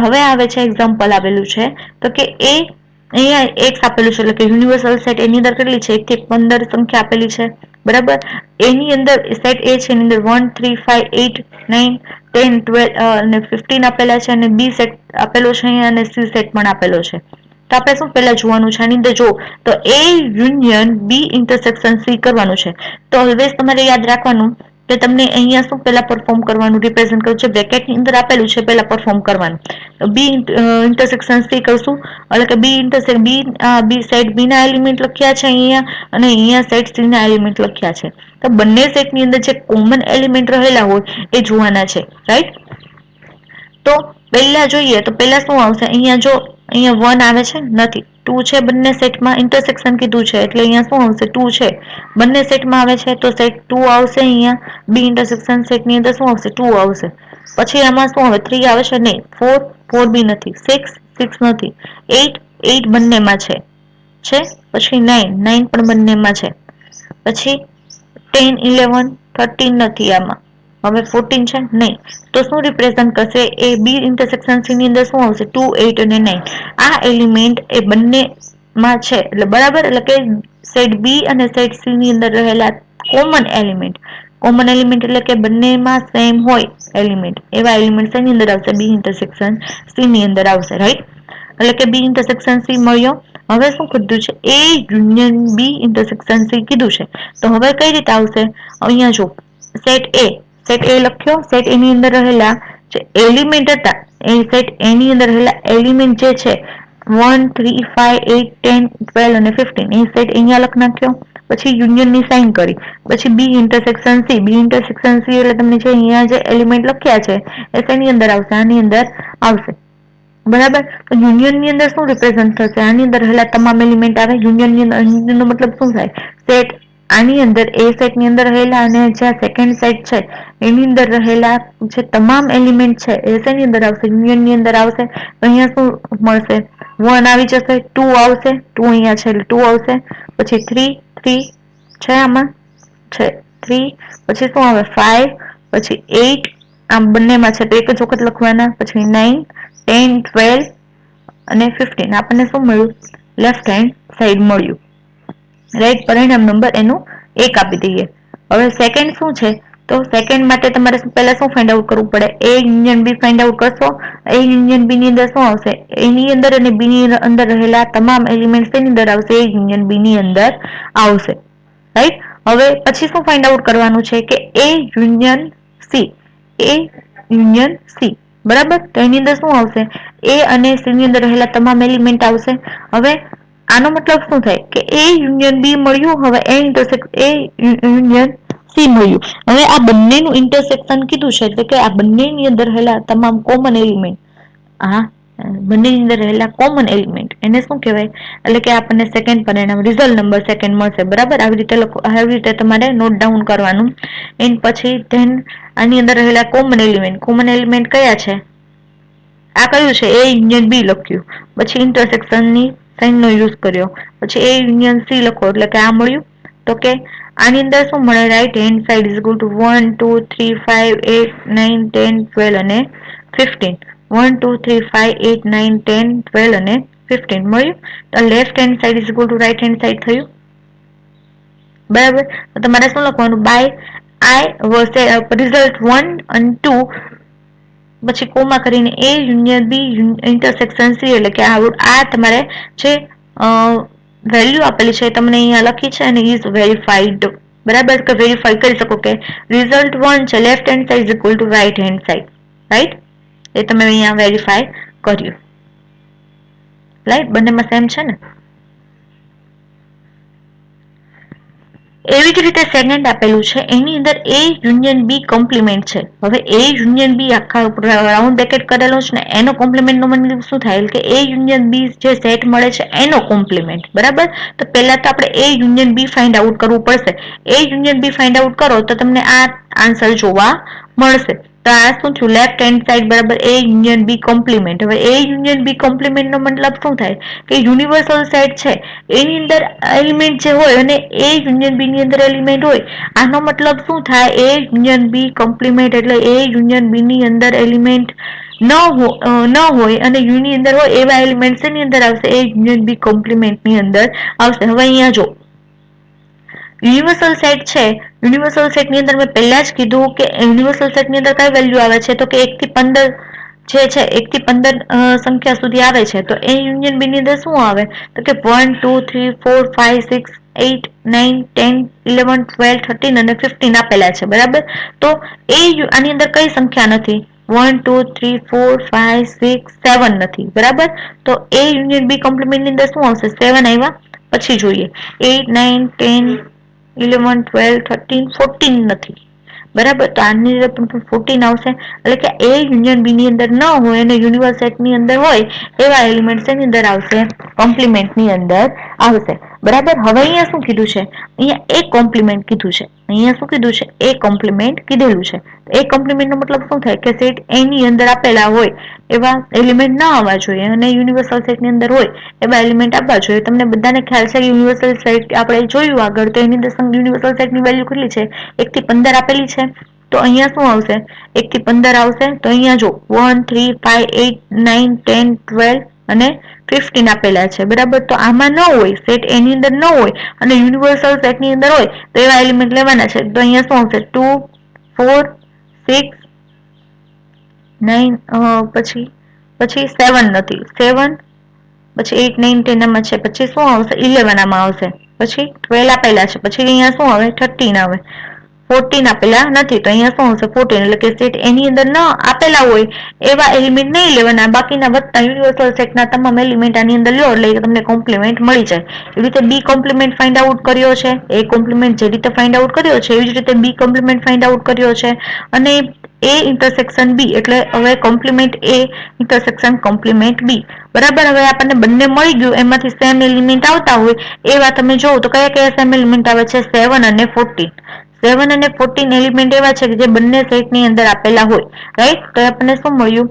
Speaker 1: હવે આવે છે એક્ઝામ્પલ આવેલું છે તો કે એ અહીંયા એક્સ આપેલું છે એટલે કે યુનિવર્સલ સેટ એની અંદર કેટલી છે? 1 થી 15 સંખ્યા આપેલી છે. બરાબર. એની અંદર સેટ એ છે એની અંદર 1 3 5 8 9 10 12 અને 15 આપેલા છે અને બી સેટ આપેલો છે અહીંયા અને સી સેટ પણ આપેલો છે. તો આપણે શું પહેલા જોવાનું છે? આની અંદર જો તો A union B intersection C કરવાનું છે. તો ઓલવેઝ તમારે યાદ રાખવાનું કે તમને અહીંયા શું પહેલા પરફોર્મ કરવાનું, રિપ્રેઝન્ટ કરવું છે. બ્રેકેટની અંદર આપેલું છે પહેલા પરફોર્મ કરવાનું. બી ઇન્ટરસેક્શન સી કરશું એટલે કે બી સેટ બી ના એલિમેન્ટ લખ્યા છે અહીંયા અને અહીંયા સેટ સી ના એલિમેન્ટ લખ્યા છે. તો બંને સેટ ની અંદર જે કોમન એલિમેન્ટ રહેલા હોય એ જોવાના છે, રાઈટ. તો પહેલા જોઈએ તો પહેલા શું આવશે? અહીંયા જો અહીંયા 1 આવે છે નથી 2 છે બંને સેટમાં, ઇન્ટરસેક્શન કીધું છે એટલે અહીંયા શું આવશે 2 છે બંને સેટમાં આવે છે તો સેટ 2 આવશે. અહીંયા બી ઇન્ટરસેક્શન સેટની અંદર શું આવશે 2 આવશે. પછી આમાં શું આવે 3 આવે છે નહીં, 4 બી નથી, 6 નથી, 8 બંનેમાં છે. પછી 9 પણ બંનેમાં છે. પછી 10 11 13 નથી આમાં. હવે 14 છે નહીં, તો શું રિપ્રેઝન્ટ કરશે એ બી ઇન્ટરસેક્શન સી ની અંદર શું આવશે 2 8 અને 9. આ એલિમેન્ટ એ બંનેમાં છે એટલે બરાબર, એટલે કે સેટ બી અને સેટ સી ની અંદર રહેલા કોમન એલિમેન્ટ એટલે કે બંનેમાં સેમ હોય એલિમેન્ટ, એવા એલિમેન્ટ શેની અંદર આવશે બી ઇન્ટરસેક્શન સી ની અંદર આવશે. રાઈટ, એટલે કે બી ઇન્ટરસેક્શન સી મળ્યો. હવે શું કીધું છે A union B intersection C કીધું છે. તો હવે કઈ રીતે આવશે, અહીંયા જો સેટ એ લખ્યો, સેટ એ ની અંદર રહેલા જે એલિમેન્ટ હતા એ સેટ એ ની અંદર રહેલા એલિમેન્ટ જે છે 1 3 5 8 10 12 અને 15 એ સેટ અહીંયા લખ નાખ્યો. પછી યુનિયન ની સાઇન કરી, પછી બી ઇન્ટરસેક્શન સી એટલે તમને જે અહીંયા જે એલિમેન્ટ લખ્યા છે એ શેની અંદર આવશે, આની અંદર આવશે. બરાબર, તો યુનિયન ની અંદર શું રિપ્રેઝન્ટ થશે, આની અંદર રહેલા તમામ એલિમેન્ટ આવે. યુનિયન નો મતલબ શું થાય, સેટ આની અંદર એ સેટ ની અંદર રહેલા અને જે સેકન્ડ સેટ છે એની અંદર રહેલા જે તમામ એલિમેન્ટ છે એ શેની અંદર આવશે, યુનિયન ની અંદર આવશે. અહીંયા શું મળશે 1 આવી જશે, 2 આવશે, 2 અહીંયા છે એટલે 2 આવશે. પછી 3 છે આમાં છે 3, પછી શું આવે 5, પછી 8 આમ બંનેમાં છે તો એક જ વખત લખવાના. પછી 9 10 12 અને 15 આપણને શું મળ્યું, લેફ્ટ હેન્ડ સાઈડ મળ્યું. રાઈટ, પરિણામ નંબર એનું 1 આપી દઈએ. હવે સેકન્ડ શું છે, તો સેકન્ડ માટે તમારે પહેલા શું ફાઇન્ડ આઉટ કરવું પડે, એ યુનિયન બી ફાઇન્ડ આઉટ કરશો. એ યુનિયન બી ની અંદર શું આવશે, એની અંદર અને બી ની અંદર રહેલા તમામ એલિમેન્ટ એની અંદર આવશે, એ યુનિયન બી ની અંદર આવશે. રાઈટ, હવે પછી શું ફાઇન્ડ આઉટ કરવાનું છે કે એ યુનિયન સી બરાબર, તો એની અંદર શું આવશે, એ અને સી ની અંદર રહેલા તમામ એલિમેન્ટ આવશે. હવે આનો મતલબ શું થાય કે એ યુનિયન બી મળ્યું, હવે એ યુનિયન સી મળ્યું. હવે આ બંનેનું ઇન્ટરસેક્શન કીધું છે એટલે કે આ બંનેની અંદર રહેલા તમામ કોમન એલિમેન્ટ, બંનેની અંદર રહેલા કોમન એલિમેન્ટ એને શું કહેવાય, એટલે કે આપણને સેકન્ડ પરિણામ રિઝલ્ટ નંબર સેકન્ડ મળશે. બરાબર, આવી રીતે તમારે નોટ ડાઉન કરવાનું. એન્ડ પછી ધેન આની અંદર રહેલા કોમન એલિમેન્ટ કયા છે, આ કયું છે, એ યુનિયન બી લખ્યું, પછી ઇન્ટરસેક્શન ની સાઇન નો યુઝ કર્યો, પછી એ યુનિયન સી લખો એટલે કે આ મળ્યું. તો કે આની અંદર શું મળે, right hand side is equal two 1 2 3 5 8 9 10 12 અને 15. 1 2 3 5 8 9 10 12 અને 15 મળ્યું. તો left hand side is equal to right hand side થયું. બરાબર, તો તમારે શું લખવાનું, બાય આઈ રિઝલ્ટ 1 અને 2 પછી કોમા કરીને એ યુનિયન બી ઇન્ટરસેક્શન સી એટલે કે આ તમારે જે વેલ્યુ આપેલી છે તમને અહીંયા લખી છે અને ઇઝ વેરીફાઈડ. બરાબર, કે વેરીફાઈ કરી શકો કે રિઝલ્ટ 1 છે left hand side is equal to right hand side. Right, એ તમે અહીંયા વેરીફાઈ કર્યું. રાઈટ, બંનેમાં સેમ છે ને. એવી જ રીતે સેકન્ડ આપેલું છે એની અંદર એ યુનિયન બી કોમ્પ્લિમેન્ટ છે. હવે એ યુનિયન બી આખા રાઉન્ડ બ્રેકેટ કરેલો છે ને એનો કોમ્પ્લિમેન્ટ નો મતલબ શું થાય કે એ યુનિયન બી જે સેટ મળે છે એનો કોમ્પ્લિમેન્ટ. બરાબર, તો પહેલા તો આપણે એ યુનિયન બી ફાઇન્ડ આઉટ કરવું પડશે. એ યુનિયન બી ફાઇન્ડ આઉટ કરો તો તમને આ આન્સર જોવા મળશે. તો આ શું થયું, લેફ્ટ હેન્ડ સાઇડ બરાબર એ યુનિયન બી કોમ્પ્લિમેન્ટ. હવે એ યુનિયન બી કોમ્પ્લિમેન્ટ નો મતલબ શું થાય કે યુનિવર્સલ સેટ છે એની અંદર એલિમેન્ટ જે હોય અને એ યુનિયન બી ની અંદર એલિમેન્ટ હોય, આનો મતલબ શું થાય, એ યુનિયન બી કોમ્પ્લિમેન્ટ એટલે એ યુનિયન બી ની અંદર એલિમેન્ટ ન હોય અને યુ ની અંદર હોય એવા એલિમેન્ટ ની અંદર આવશે, એ યુનિયન બી કોમ્પ્લિમેન્ટ ની અંદર આવશે. હવે અહીંયા જો યુનિવર્સલ સેટ છે, યુનિવર્સલ સેટ ની અંદર મેં પહેલા જ કીધું કે યુનિવર્સલ સેટ ની અંદર કઈ વેલ્યુ આવે છે તો કે 1 થી 15 જે છે 1 થી 15 સંખ્યા સુધી આવે છે. તો એ યુનિયન બી ની અંદર શું આવે તો કે 1 2 3 4 5 6 8 9 10 11 12 13 અને 15 આપેલા છે. બરાબર, તો એ આની અંદર કઈ સંખ્યા નથી, 1 2 3 4 5 6 7 નથી. બરાબર, તો એ યુનિયન બી કોમ્પ્લિમેન્ટ ની અંદર શું આવશે, 7 આવ્યા. પછી જોઈએ 8 9 10 11 12 13 14 નથી. બરાબર. તો આની અંદર પણ 14 આવશે, એટલે કે એ યુનિયન બી ની અંદર ન હોય અને યુનિવર્સ સેટ ની અંદર હોય એવા એલિમેન્ટ એની અંદર આવશે, કોમ્પ્લિમેન્ટ ની અંદર આવશે. બરાબર. હવે અહીંયા શું કીધું છે? અહીંયા એ કોમ્પ્લિમેન્ટ કીધું છે. અહીંયા શું કીધું છે? એ કોમ્પ્લિમેન્ટ કીધેલું છે. એ કોમ્પ્લિમેન્ટ નો મતલબ શું થાય કે સેટ એ ની અંદર આપેલા હોય એવા એલિમેન્ટ ના આવવા જોઈએ અને યુનિવર્સલ સેટ ની અંદર હોય એવા એલિમેન્ટ આપવા જોઈએ. તમને બધાને ખ્યાલ છે યુનિવર્સલ સેટ આપણે જોયું આગળ, તો એની અંદર યુનિવર્સલ સેટ ની વેલ્યુ કેટલી છે? 1 થી 15 આપેલી છે. તો અહીંયા શું આવશે? 1 થી 15 આવશે. તો અહીંયા જો 1, 3, 5, 8, 9, 10, 12 અને 15 આપેલા છે. બરાબર. તો આમાં ન હોય, સેટ એની અંદર ન હોય અને યુનિવર્સલ સેટ ની અંદર હોય તો એવા એલિમેન્ટ લેવાના છે. તો અહીંયા શું આવશે? 2, 4, 6, 9, પછી 7 નથી, 7, પછી 8, 9, 10 આમાં છે. પછી શું આવશે? 11 આમાં આવશે. પછી 12 આપેલા છે. પછી અહીંયા શું આવે? 13 આવે. 14 આપેલા નથી, તો અહીંયા શું આવશે? 14. એટલે કે સેટ એની અંદર ન આપેલા હોય એવા એલિમેન્ટ નહીં લેવાના, બાકીના વધતા યુનિવર્સલ સેટના તમામ એલિમેન્ટ આની અંદર લો એટલે તમને કોમ્પ્લિમેન્ટ મળી જાય. એવી રીતે બી કોમ્પ્લિમેન્ટ ફાઇન્ડ આઉટ કર્યો છે. એ કોમ્પ્લિમેન્ટ જે રીતે ફાઇન્ડ આઉટ કર્યો છે એવી જ રીતે બી કોમ્પ્લિમેન્ટ ફાઇન્ડ આઉટ કર્યો છે. અને એ ઇન્ટરસેક્શન બી, એટલે હવે કોમ્પ્લિમેન્ટ એ ઇન્ટરસેક્શન કોમ્પ્લિમેન્ટ બી. બરાબર. હવે આપણને બંને મળી ગયું, એમાંથી સેમ એલિમેન્ટ આવતા હોય એવા તમે જોવો તો કયા કયા સેમ એલિમેન્ટ આવે છે? 7 અને 14. 7 અને 14 એલિમેન્ટ એવા છે કે જે બંને સેટ ની અંદર આપેલા હોય. રાઈટ. તો આપણને શું મળ્યું?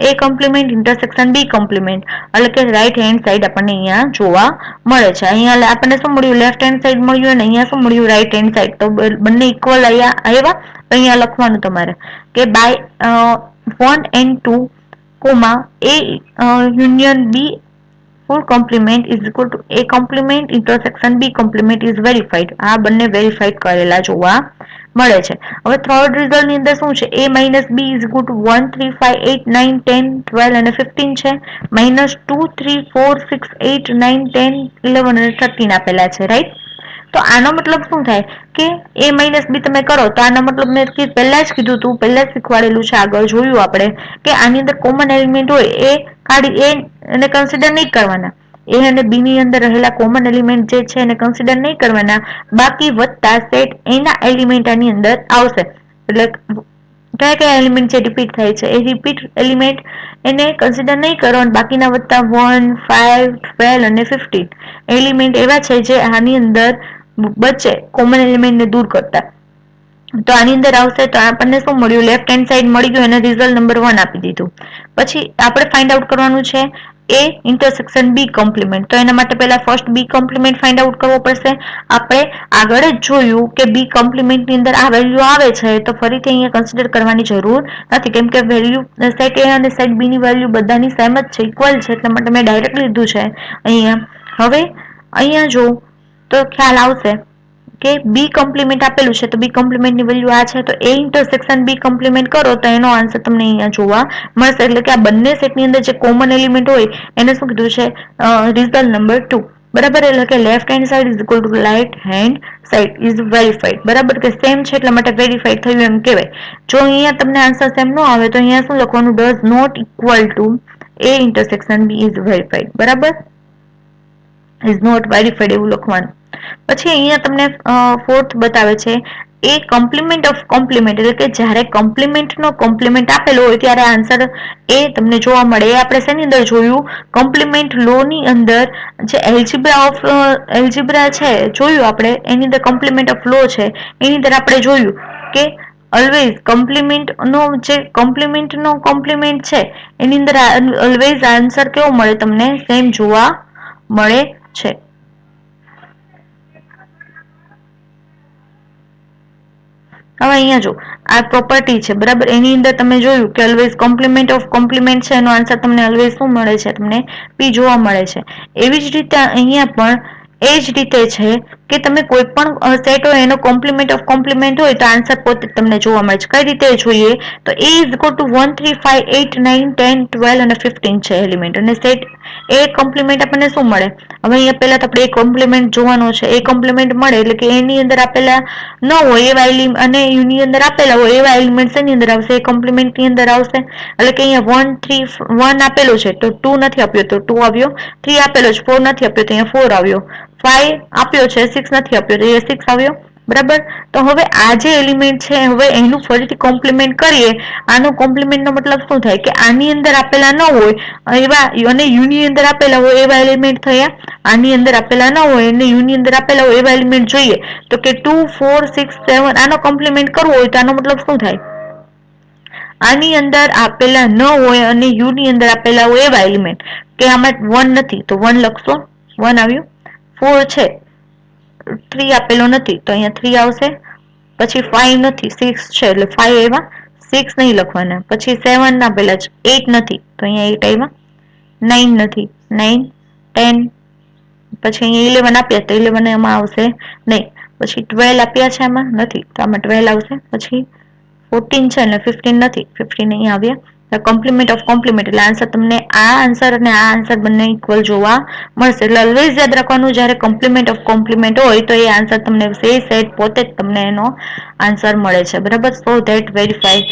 Speaker 1: એ કોમ્પ્લિમેન્ટ ઇન્ટરસેક્શન બી કોમ્પ્લિમેન્ટ, એટલે કે રાઈટ હેન્ડ સાઈડ આપણને અહીંયા જોવા મળે છે. અહીંયા આપણને શું મળ્યું? લેફ્ટ હેન્ડ સાઈડ મળ્યું અને અહીંયા શું મળ્યું? Right hand side. તો બંને ઇક્વલ અહીંયા આવ્યા. તો અહીંયા લખવાનું તમારે કે by 1 and 2, A union B full complement is equal to A complement intersection B complement is verified. આ બંને વેરીફાઈડ કરેલા જોવા મળે છે. હવે થર્ડ રિઝલ્ટ ની અંદર શું છે? A minus B is equal to 1, 3, 5, 8, 9, 10, 12 અને 15 છે. minus 2, 3, 4, 6, 8, 9, 10, 11 અને 13 આપેલા છે. રાઈટ. તો આનો મતલબ શું થાય કે A minus B તમે કરો તો આનો મતલબ મેં પહેલા જ કીધું હતું, પહેલા જ શીખવાડેલું છે, આગળ જોયું આપણે કે આની અંદર કોમન એલિમેન્ટ હોય એ કાઢી એને કન્સિડર નહીં કરવાના. એ અને બી ની અંદર રહેલા કોમન એલિમેન્ટ જે છે એને કન્સિડર નહીં કરવાના, બાકી વધતા સેટ એના એલિમેન્ટ આની અંદર આવશે. એટલે કયા કયા એલિમેન્ટ જે રિપીટ થાય છે એ રિપીટ એલિમેન્ટ એને કન્સિડર નહીં કરો અને બાકીના વધતા 1, 5, 12 અને 15 એલિમેન્ટ એવા છે જે આની અંદર બચે કોમન એલિમેન્ટને દૂર કરતા. તો આની અંદર આવશે. તો આપણને શું મળ્યું? લેફ્ટ હેન્ડ સાઈડ મળી ગયું અને રિઝલ્ટ નંબર 1 આપી દીધું. પછી આપણે ફાઇન્ડ આઉટ કરવાનું છે એ ઇન્ટરસેક્શન બી કોમ્પ્લિમેન્ટ. તો એના માટે પહેલા ફર્સ્ટ બી કોમ્પ્લિમેન્ટ ફાઇન્ડ આઉટ કરવો પડશે. આપણે આગળ જ જોયું કે બી કોમ્પ્લિમેન્ટ ની અંદર આ વેલ્યુ આવે છે, તો ફરીથી અહીંયા કન્સિડર કરવાની જરૂર નથી, કેમ કે વેલ્યુ સેટ એ અને સેટ બી ની વેલ્યુ બધાની સેમ જ છે, ઇક્વલ છે, એટલા માટે મેં ડાયરેક્ટ લીધું છે અહીંયા. હવે અહીંયા જો તો ખ્યાલ આવશે કે બી કોમ્પ્લિમેન્ટ આપેલું છે, તો બી કોમ્પ્લિમેન્ટ ની વેલ્યુ આ છે, તો એ ઇન્ટરસેક્શન બી કોમ્પ્લિમેન્ટ કરો તો એનો આન્સર તમને અહીંયા જોવા મળશે. એટલે કે આ બંને સેટ ની અંદર જે કોમન એલિમેન્ટ હોય એને શું કીધું છે? Result number 2. બરાબર. એટલે કે left hand side is equal to right hand side is verified. બરાબર. કે સેમ છે એટલા માટે વેરીફાઈડ થયું એમ કહેવાય. જો અહીંયા તમને આન્સર સેમ ન આવે તો અહીંયા શું લખવાનું? Does not equal to A intersection B is verified. બરાબર. ઇઝ નોટ વેરીફાઈડ એવું લખવાનું. પછી અહીંયા તમને ફોર્થ બતાવે છે એ કોમ્પ્લિમેન્ટ ઓફ કોમ્પ્લિમેન્ટ, એટલે કે જ્યારે કોમ્પ્લિમેન્ટ નો કોમ્પ્લિમેન્ટ આપેલો હોય ત્યારે આન્સર એ તમને જોવા મળે. એ આપણે શેની અંદર જોયું? કોમ્પ્લિમેન્ટ લો ની અંદર જે એલ્જિબ્રા છે જોયું આપણે, એની અંદર કોમ્પ્લિમેન્ટ ઓફ લો છે એની અંદર આપણે જોયું કે ઓલવેઝ કોમ્પ્લિમેન્ટ નો કોમ્પ્લિમેન્ટ છે એની અંદર ઓલવેઝ આન્સર કેવો મળે? તમને સેમ જોવા મળે છે. હવે અહીંયા જો આ પ્રોપર્ટી છે. બરાબર. એની અંદર તમે જોયું કે ઓલવેઝ કોમ્પ્લિમેન્ટ ઓફ કોમ્પ્લિમેન્ટ છે, એનો આન્સર તમને ઓલવેઝ શું મળે છે? તમને પી જોવા મળે છે. એવી જ રીતે અહીંયા પણ એ જ રીતે છે કે તમે કોઈ પણ સેટ હોય એનો કોમ્પ્લિમેન્ટ ઓફ કોમ્પ્લિમેન્ટ હોય તો આન્સર પોતે તમને જોવા મળે છે. કઈ રીતે જોઈએ? તો એ ઇઝ ઇક્વલ ટુ 1, 3, 5, 8, 9, 10, 12 અને 15 છે એલિમેન્ટ, અને સેટ એ કોમ્પ્લિમેન્ટ આપણને શું મળે? હવે અહીંયા પહેલા તો આપણે એ કોમ્પ્લિમેન્ટ જોવાનો છે. એ કોમ્પ્લિમેન્ટ મળે એટલે કે એની અંદર આપેલા ન હોય એવા એલિમેન્ટ અને યુની અંદર આપેલા હોય એવા એલિમેન્ટ એની અંદર આવશે, એ કોમ્પ્લિમેન્ટ ની અંદર આવશે. એટલે કે અહીંયા 1, 3, 1 આપેલું છે તો 2 નથી આપ્યો તો 2 આવ્યો, 3 આપેલો છે 4 નથી આપ્યો તો અહીંયા 4 આવ્યો, 5 આપ્યો છે 6 નથી આપ્યો તો અહીંયા 6 આવ્યો. બરાબર. તો હવે આ જે એલિમેન્ટ છે હવે એનું ફરીથી કોમ્પ્લિમેન્ટ કરીએ. આનો કોમ્પ્લિમેન્ટ નો મતલબ શું થાય કે આની અંદર આપેલા ન હોય એવા અને યુ ની અંદર આપેલા હોય એવા એલિમેન્ટ થયા. આની અંદર આપેલા ન હોય અને યુ ની અંદર આપેલા હોય એવા એલિમેન્ટ જોઈએ તો કે 2 4 6 7 આનો કોમ્પ્લિમેન્ટ કરવો હોય તો આનો મતલબ શું થાય? આની અંદર આપેલા ન હોય અને યુ ની અંદર આપેલા હોય એવા એલિમેન્ટ કે આમાં 1 નથી તો 1 લખશો 1 આવ્યું. 4 છે 3 આપેલો નથી તો અહીંયા 3 આવશે. પછી 5 નથી 6 છે એટલે 5 આવ્યા. 6 નહીં લખવાના. પછી 7 ના પેલા 8 નથી તો અહીંયા 8 આવ્યા. 9 નથી 9 10 પછી અહીંયા 11 આપ્યા તો 11 એમાં આવશે નહીં. પછી 12 આપ્યા છે આમાં નથી તો આમાં 12 આવશે. પછી 14 છે એટલે 15 નથી 15 અહીંયા આવ્યા. કોમ્પ્લિમેન્ટ ઓફ કોમ્પ્લિમેન્ટ એટલે આન્સર તમને આ આન્સર અને આ આન્સર બંને ઇક્વલ જોવા મળશે. એટલે ઓલવેઝ યાદ રાખવાનું જ્યારે કોમ્પ્લિમેન્ટ ઓફ કોમ્પ્લિમેન્ટ હોય તો એ આન્સર તમને એ સેટ પોતે જ તમને એનો આન્સર મળે છે. બરાબર. So that verify.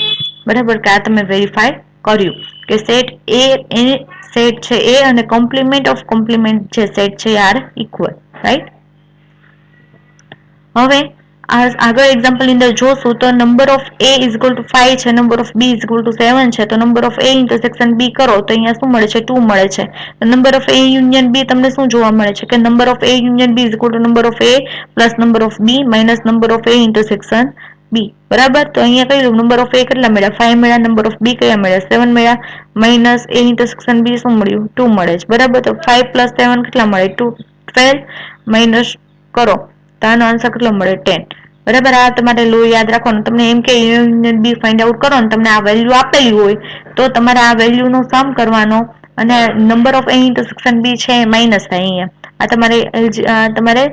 Speaker 1: બરાબર કે આ તમે વેરીફાઈ કર્યું કે સેટ એ સેટ છે એ અને કોમ્પ્લિમેન્ટ ઓફ કોમ્પ્લિમેન્ટ જે સેટ છે આર ઇક્વલ. રાઈટ. હવે આગળ એક્ઝામ્પલ ની અંદર જોશું તો number of A is equal to 5 છે, number of B is equal to 7 છે. તો number of A intersection B કરો તો અહીંયા શું મળે છે? 2 મળે છે. Number of A union B તમને શું જોવા મળે છે કે number of A union B is equal two number of A plus number of B minus number of A intersection B. બરાબર. તો અહીંયા કઈ નંબર ઓફ એ કેટલા મળ્યા? 5 મળ્યા. નંબર ઓફ બી કયા મળ્યા? 7 મળ્યા. માઇનસ એ ઇન્ટરસેક્શન બી શું મળ્યું? 2 મળે છે. બરાબર. તો 5 પ્લસ 7 કેટલા મળે? 12 માઇનસ કરો તો આનો આન્સર કેટલો મળે? 10. બરાબર. આ તમારે યાદ રાખવાનું. તમને એમ કે યુનિયન બી ફાઇન્ડ આઉટ કરો ને તમને આ વેલ્યુ આપેલી હોય તો તમારે આ વેલ્યુ નો સમ કરવાનો અને નંબર ઓફ એ ઇન્ટરસેક્શન બી છે માઇનસ થાય અહીંયા. આ તમારે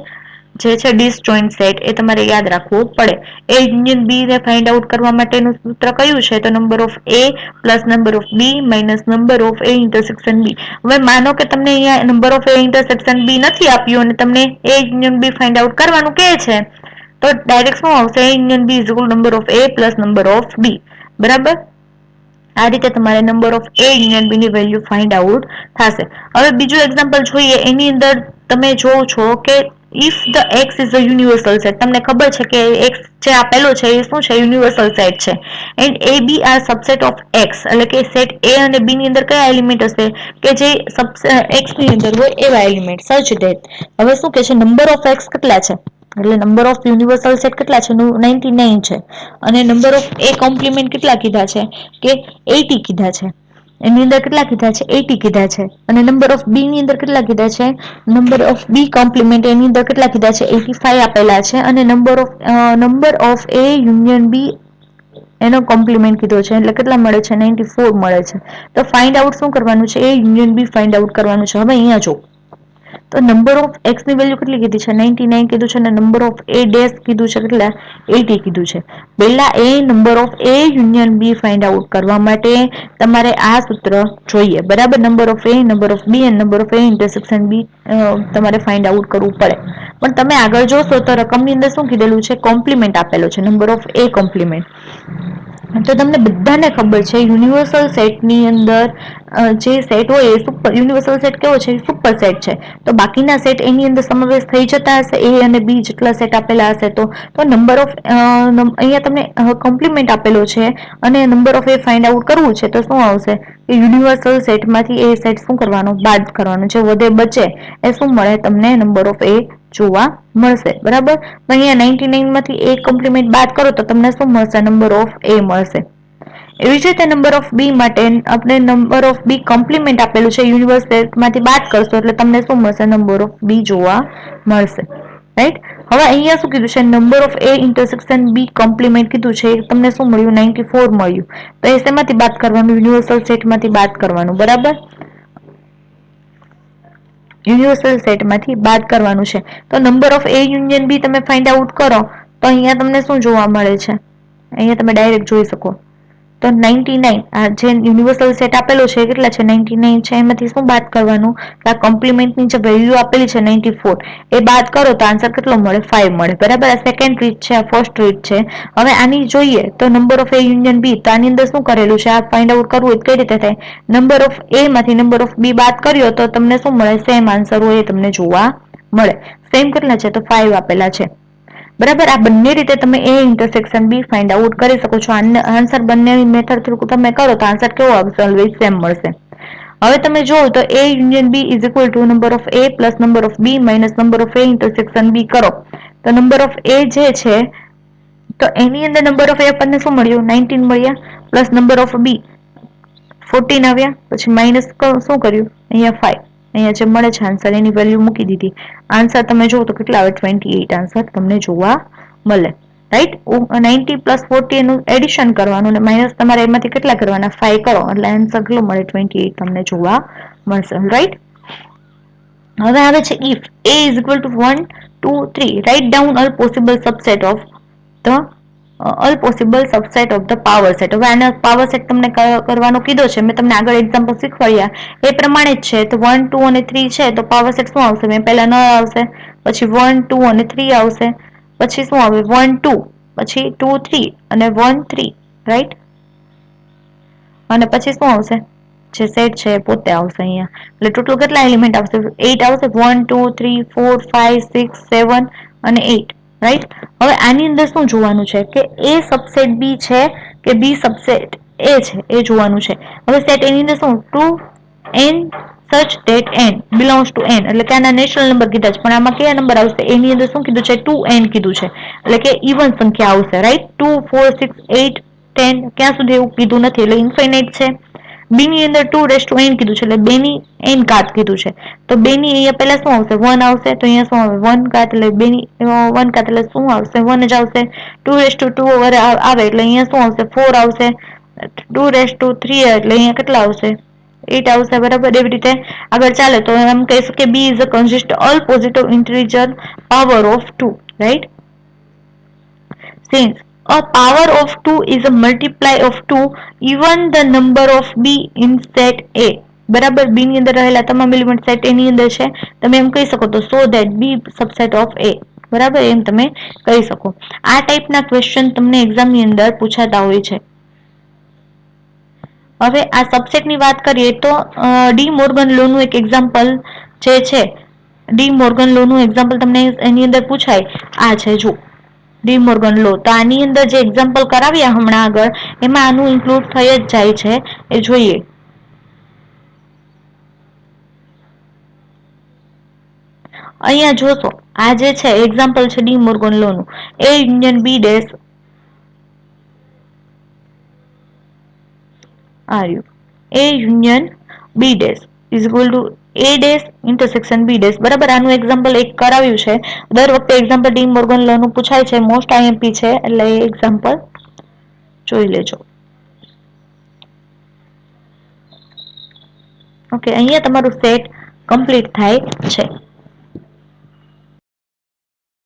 Speaker 1: જે છે ડિસજોઇન્ટ સેટ એ તમારે યાદ રાખવું પડે. એ યુનિયન બી ને ફાઇન્ડ આઉટ કરવા માટેનું સૂત્ર કયું છે? તો number of A plus number of B minus number of A intersection B. હવે માનો કે તમને અહીંયા number of A intersection B નથી આપ્યું અને તમને A union B find out કરવાનું કહે છે તો ડાયરેક્ટ શું આવશે? A union B is equal number of A plus number of B. બરાબર. આ રીતે તમારે number of A union B ની વેલ્યુ ફાઇન્ડ આઉટ થશે. હવે બીજું એક્ઝામ્પલ જોઈએ. એની અંદર તમે જોવો છો કે if the x is a universal set. તમને ખબર છે કે એક્સ જે આપેલો છે એ શું છે? યુનિવર્સલ સેટ છે. And A B are subset of X. એટલે કે સેટ એ અને બી ની અંદર કયા એલિમેન્ટ હશે કે જે એક્સ ની અંદર હોય એવા એલિમેન્ટ. સચ ધેટ હવે શું કે છે? નંબર ઓફ એક્સ કેટલા છે? એટલે નંબર ઓફ યુનિવર્સલ સેટ કેટલા છે? 99 છે. અને નંબર ઓફ એ કોમ્પ્લિમેન્ટ કેટલા કીધા છે કે 80 કીધા છે. એની અંદર કેટલા કીધા છે? 80 કીધા છે. અને નંબર ઓફ બી ની અંદર કેટલા કીધા છે? નંબર ઓફ બી કોમ્પ્લિમેન્ટ એની અંદર કેટલા કીધા છે? 85 આપેલા છે. અને નંબર ઓફ એ યુનિયન બી એનો કોમ્પ્લિમેન્ટ કીધો છે એટલે કેટલા મળે છે? 94 મળે છે. તો ફાઇન્ડ આઉટ શું કરવાનું છે? A union B find out કરવાનું છે. હવે અહીંયા જો તો નંબર ઓફ એક્સ ની વેલ્યુ કેટલી કીધી છે? 99 કીધું છે. અને નંબર ઓફ એ ડેશ કીધું છે કેટલા? 80 કીધું છે. પહેલા એ number of A union B find out કરવા માટે તમારે આ સૂત્ર જોઈએ. બરાબર. Number of A, number of B અને number of A intersection B તમારે ફાઇન્ડ આઉટ કરવું પડે. પણ તમે આગળ જોશો તો રકમની અંદર શું કીધેલું છે? કોમ્પ્લિમેન્ટ આપેલો છે. Number of A compliment. તો તમને બધાને ખબર છે યુનિવર્સલ સેટની અંદર જે સેટ હોય એ યુનિવર્સલ સેટ કેવો છે? સુપર સેટ છે. તો બાકીના સેટ એની અંદર સમાવેશ થઈ જતા હશે એ અને બી જેટલા સેટ આપેલા હશે તો નંબર ઓફ અહીંયા તમને કોમ્પ્લિમેન્ટ આપેલો છે અને number of A find out કરવું છે તો શું આવશે? યુનિવર્સલ સેટમાંથી એ સેટ શું કરવાનો? બાદ કરવાનો. જે વધે બચે એ શું મળે? તમને નંબર ઓફ એ જોવા મળશે. બરાબર. તો અહીંયા 99 માંથી એ કોમ્પ્લિમેન્ટ બાદ કરો તો તમને શું મળશે? નંબર ઓફ એ મળશે. એવી જ રીતે નંબર ઓફ બી માટે આપણે નંબર ઓફ બી કોમ્પ્લિમેન્ટ આપેલું છે યુનિવર્સ સેટમાંથી બાદ કરશો એટલે તમને શું મળશે? નંબર ઓફ બી જોવા મળશે. રાઈટ. હવે અહીંયા શું કીધું છે? Number of A intersection B complement કીધું છે તમને શું મળ્યું? 94 મળ્યું. તો એ શેમાંથી બાદ કરવાનું? યુનિવર્સલ સેટમાંથી બાદ કરવાનું. બરાબર. યુનિવર્સલ સેટમાંથી બાદ કરવાનું છે. તો નંબર ઓફ એ યુનિયન બી તમે ફાઇન્ડ આઉટ કરો તો અહીંયા તમને શું જોવા મળે છે? અહીંયા તમે ડાયરેક્ટ જોઈ શકો તો 99 આ જે યુનિવર્સલ સેટ આપેલો છે કેટલા છે? 99 છે. એમાંથી શું બાદ કરવાનું? આ કોમ્પ્લિમેન્ટની જે વેલ્યુ આપેલી છે 94 એ બાદ કરો તો આન્સર કેટલો મળે? 5 મળે. બરાબર. આ સેકન્ડ રીત છે. આ ફર્સ્ટ રીત છે. હવે આની જોઈએ તો નંબર ઓફ એ યુનિયન બી તો આની અંદર શું કરેલું છે? આ ફાઇન્ડ આઉટ કરવું હોય કઈ રીતે થાય? નંબર ઓફ એ માંથી નંબર ઓફ બી બાદ કર્યો તો તમને શું મળે? સેમ આન્સર હોય એ તમને જોવા મળે. સેમ કેટલા છે? તો 5 આપેલા છે. બરાબર. આ બંને રીતે તમે એ ઇન્ટરસેક્શન બી ફાઇન્ડ આઉટ કરી શકો છો. આન્સર બંને મેથડ થ્રુ તમે કરો તો આન્સર કેવો આવશે? ઓલવેઝ સેમ મળશે. હવે તમે જોવો તો A union B is equal two number of A plus number of B minus number of A intersection B કરો તો નંબર ઓફ A જે છે તો એની અંદર નંબર ઓફ A આપણને શું મળ્યું? 19 મળ્યા પ્લસ નંબર ઓફ B 14 આવ્યા પછી માઇનસ શું કર્યું? અહીંયા 5. અહીંયા જે મળે છે આન્સર એની વેલ્યુ મૂકી દીધી. આન્સર તમે જુઓ તો કેટલા આવે? 28 આન્સર તમને જોવા મળે. રાઈટ. 90 પ્લસ 40 એનું એડિશન કરવાનું અને માઇનસ તમારે એમાંથી કેટલા કરવાના? 5 કરો એટલે આન્સર કેટલો મળે? 28 તમને જોવા મળશે. રાઈટ. હવે આવે છે if A is equal to 1, 2, 3. Write down all possible subset of the all possible subset of the power set. હવે આનો પાવર સેટ તમને કરવાનો કીધો છે. મેં તમને આગળ એક્ઝામ્પલ શીખવાડ્યા એ પ્રમાણે જ છે. તો 1, 2 અને 3 છે તો પાવર સેટ શું આવશે? મેં પહેલા ન આવશે, પછી 1, 2 અને 3 આવશે, પછી શું આવે? 1, 2, પછી 2, 3 અને 1, 3. રાઈટ. અને પછી શું આવશે? જે સેટ છે એ પોતે આવશે અહીંયા. એટલે ટોટલ કેટલા એલિમેન્ટ આવશે? 8 આવશે. 1, 2, 3, 4, 5, 6, 7 અને 8. રાઈટ. હવે આની અંદર શું જોવાનું છે કે એ સબસેટ બી છે કે બી સબસેટ એ છે એ જોવાનું છે. હવે સેટ એની અંદર શું? 2 n such that n belongs to n એટલે કે આના નેચરલ નંબર કીધા છે પણ આમાં કયા નંબર આવશે? એની અંદર શું કીધું છે? 2n કીધું છે એટલે કે ઇવન સંખ્યા આવશે. રાઈટ. 2, 4, 6, 8, 10 ક્યાં સુધી એવું કીધું નથી એટલે ઇન્ફાઇનાઇટ છે. બી ની અંદર 2n કીધું છે એટલે 2 ની n ઘાત કીધું છે તો 2 ની અહીંયા પહેલા શું આવશે? 1 આવશે તો અહીંયા શું આવે? 1 ઘાત એટલે 2 ની 1 ઘાત એટલે શું આવશે? 1 જ આવશે. 2 આવે એટલે અહીંયા શું આવશે? 4 આવશે. 2 એટલે અહીંયા કેટલા આવશે? 8 આવશે. બરાબર. એવી રીતે આગળ ચાલે તો એમ કહીશું કે B is a consist all positive integer power of 2. Right. Since a power of 2 is a multiply of 2 even the number of B in set A. બરાબર. બી ની અંદર રહેલા તમામ એલિમેન્ટ સેટ એ ની અંદર છે. તમે એમ કહી શકો તો so that B subset of A. બરાબર. એમ તમે કહી શકો. આ ટાઈપના ક્વેશ્ચન તમને એક્ઝામની અંદર પૂછાતા હોય છે. હવે આ સબસેટની વાત કરીએ તો ડી મોર્ગન લોનું એક એક્ઝામ્પલ જે છે ડી મોર્ગન લોનું એક્ઝામ્પલ તમને એની અંદર પૂછાય આ છે. જો ડી મોર્ગન લો તો આની અંદર જે એક્ઝામ્પલ કરાવ્યા હમણાં આગળ એમાં આનું ઇન્ક્લુડ થઈ જ જાય છે એ જોઈએ. અહીંયા જોશો આ જે છે એક્ઝામ્પલ છે ડી મોર્ગન લોનું. A union B dash or A union B dash is equal to A dash intersection B dash. બરાબર. આનું એક્ઝામ્પલ એક કરાવ્યું છે. દર વખતે એક્ઝામ્પલ ડી મોર્ગન લો નું પૂછાય છે. મોસ્ટ આઈએમપી છે એટલે એ એક્ઝામ્પલ જોઈ લેજો. ઓકે. અહીંયા તમારું સેટ કમ્પ્લીટ થાય છે.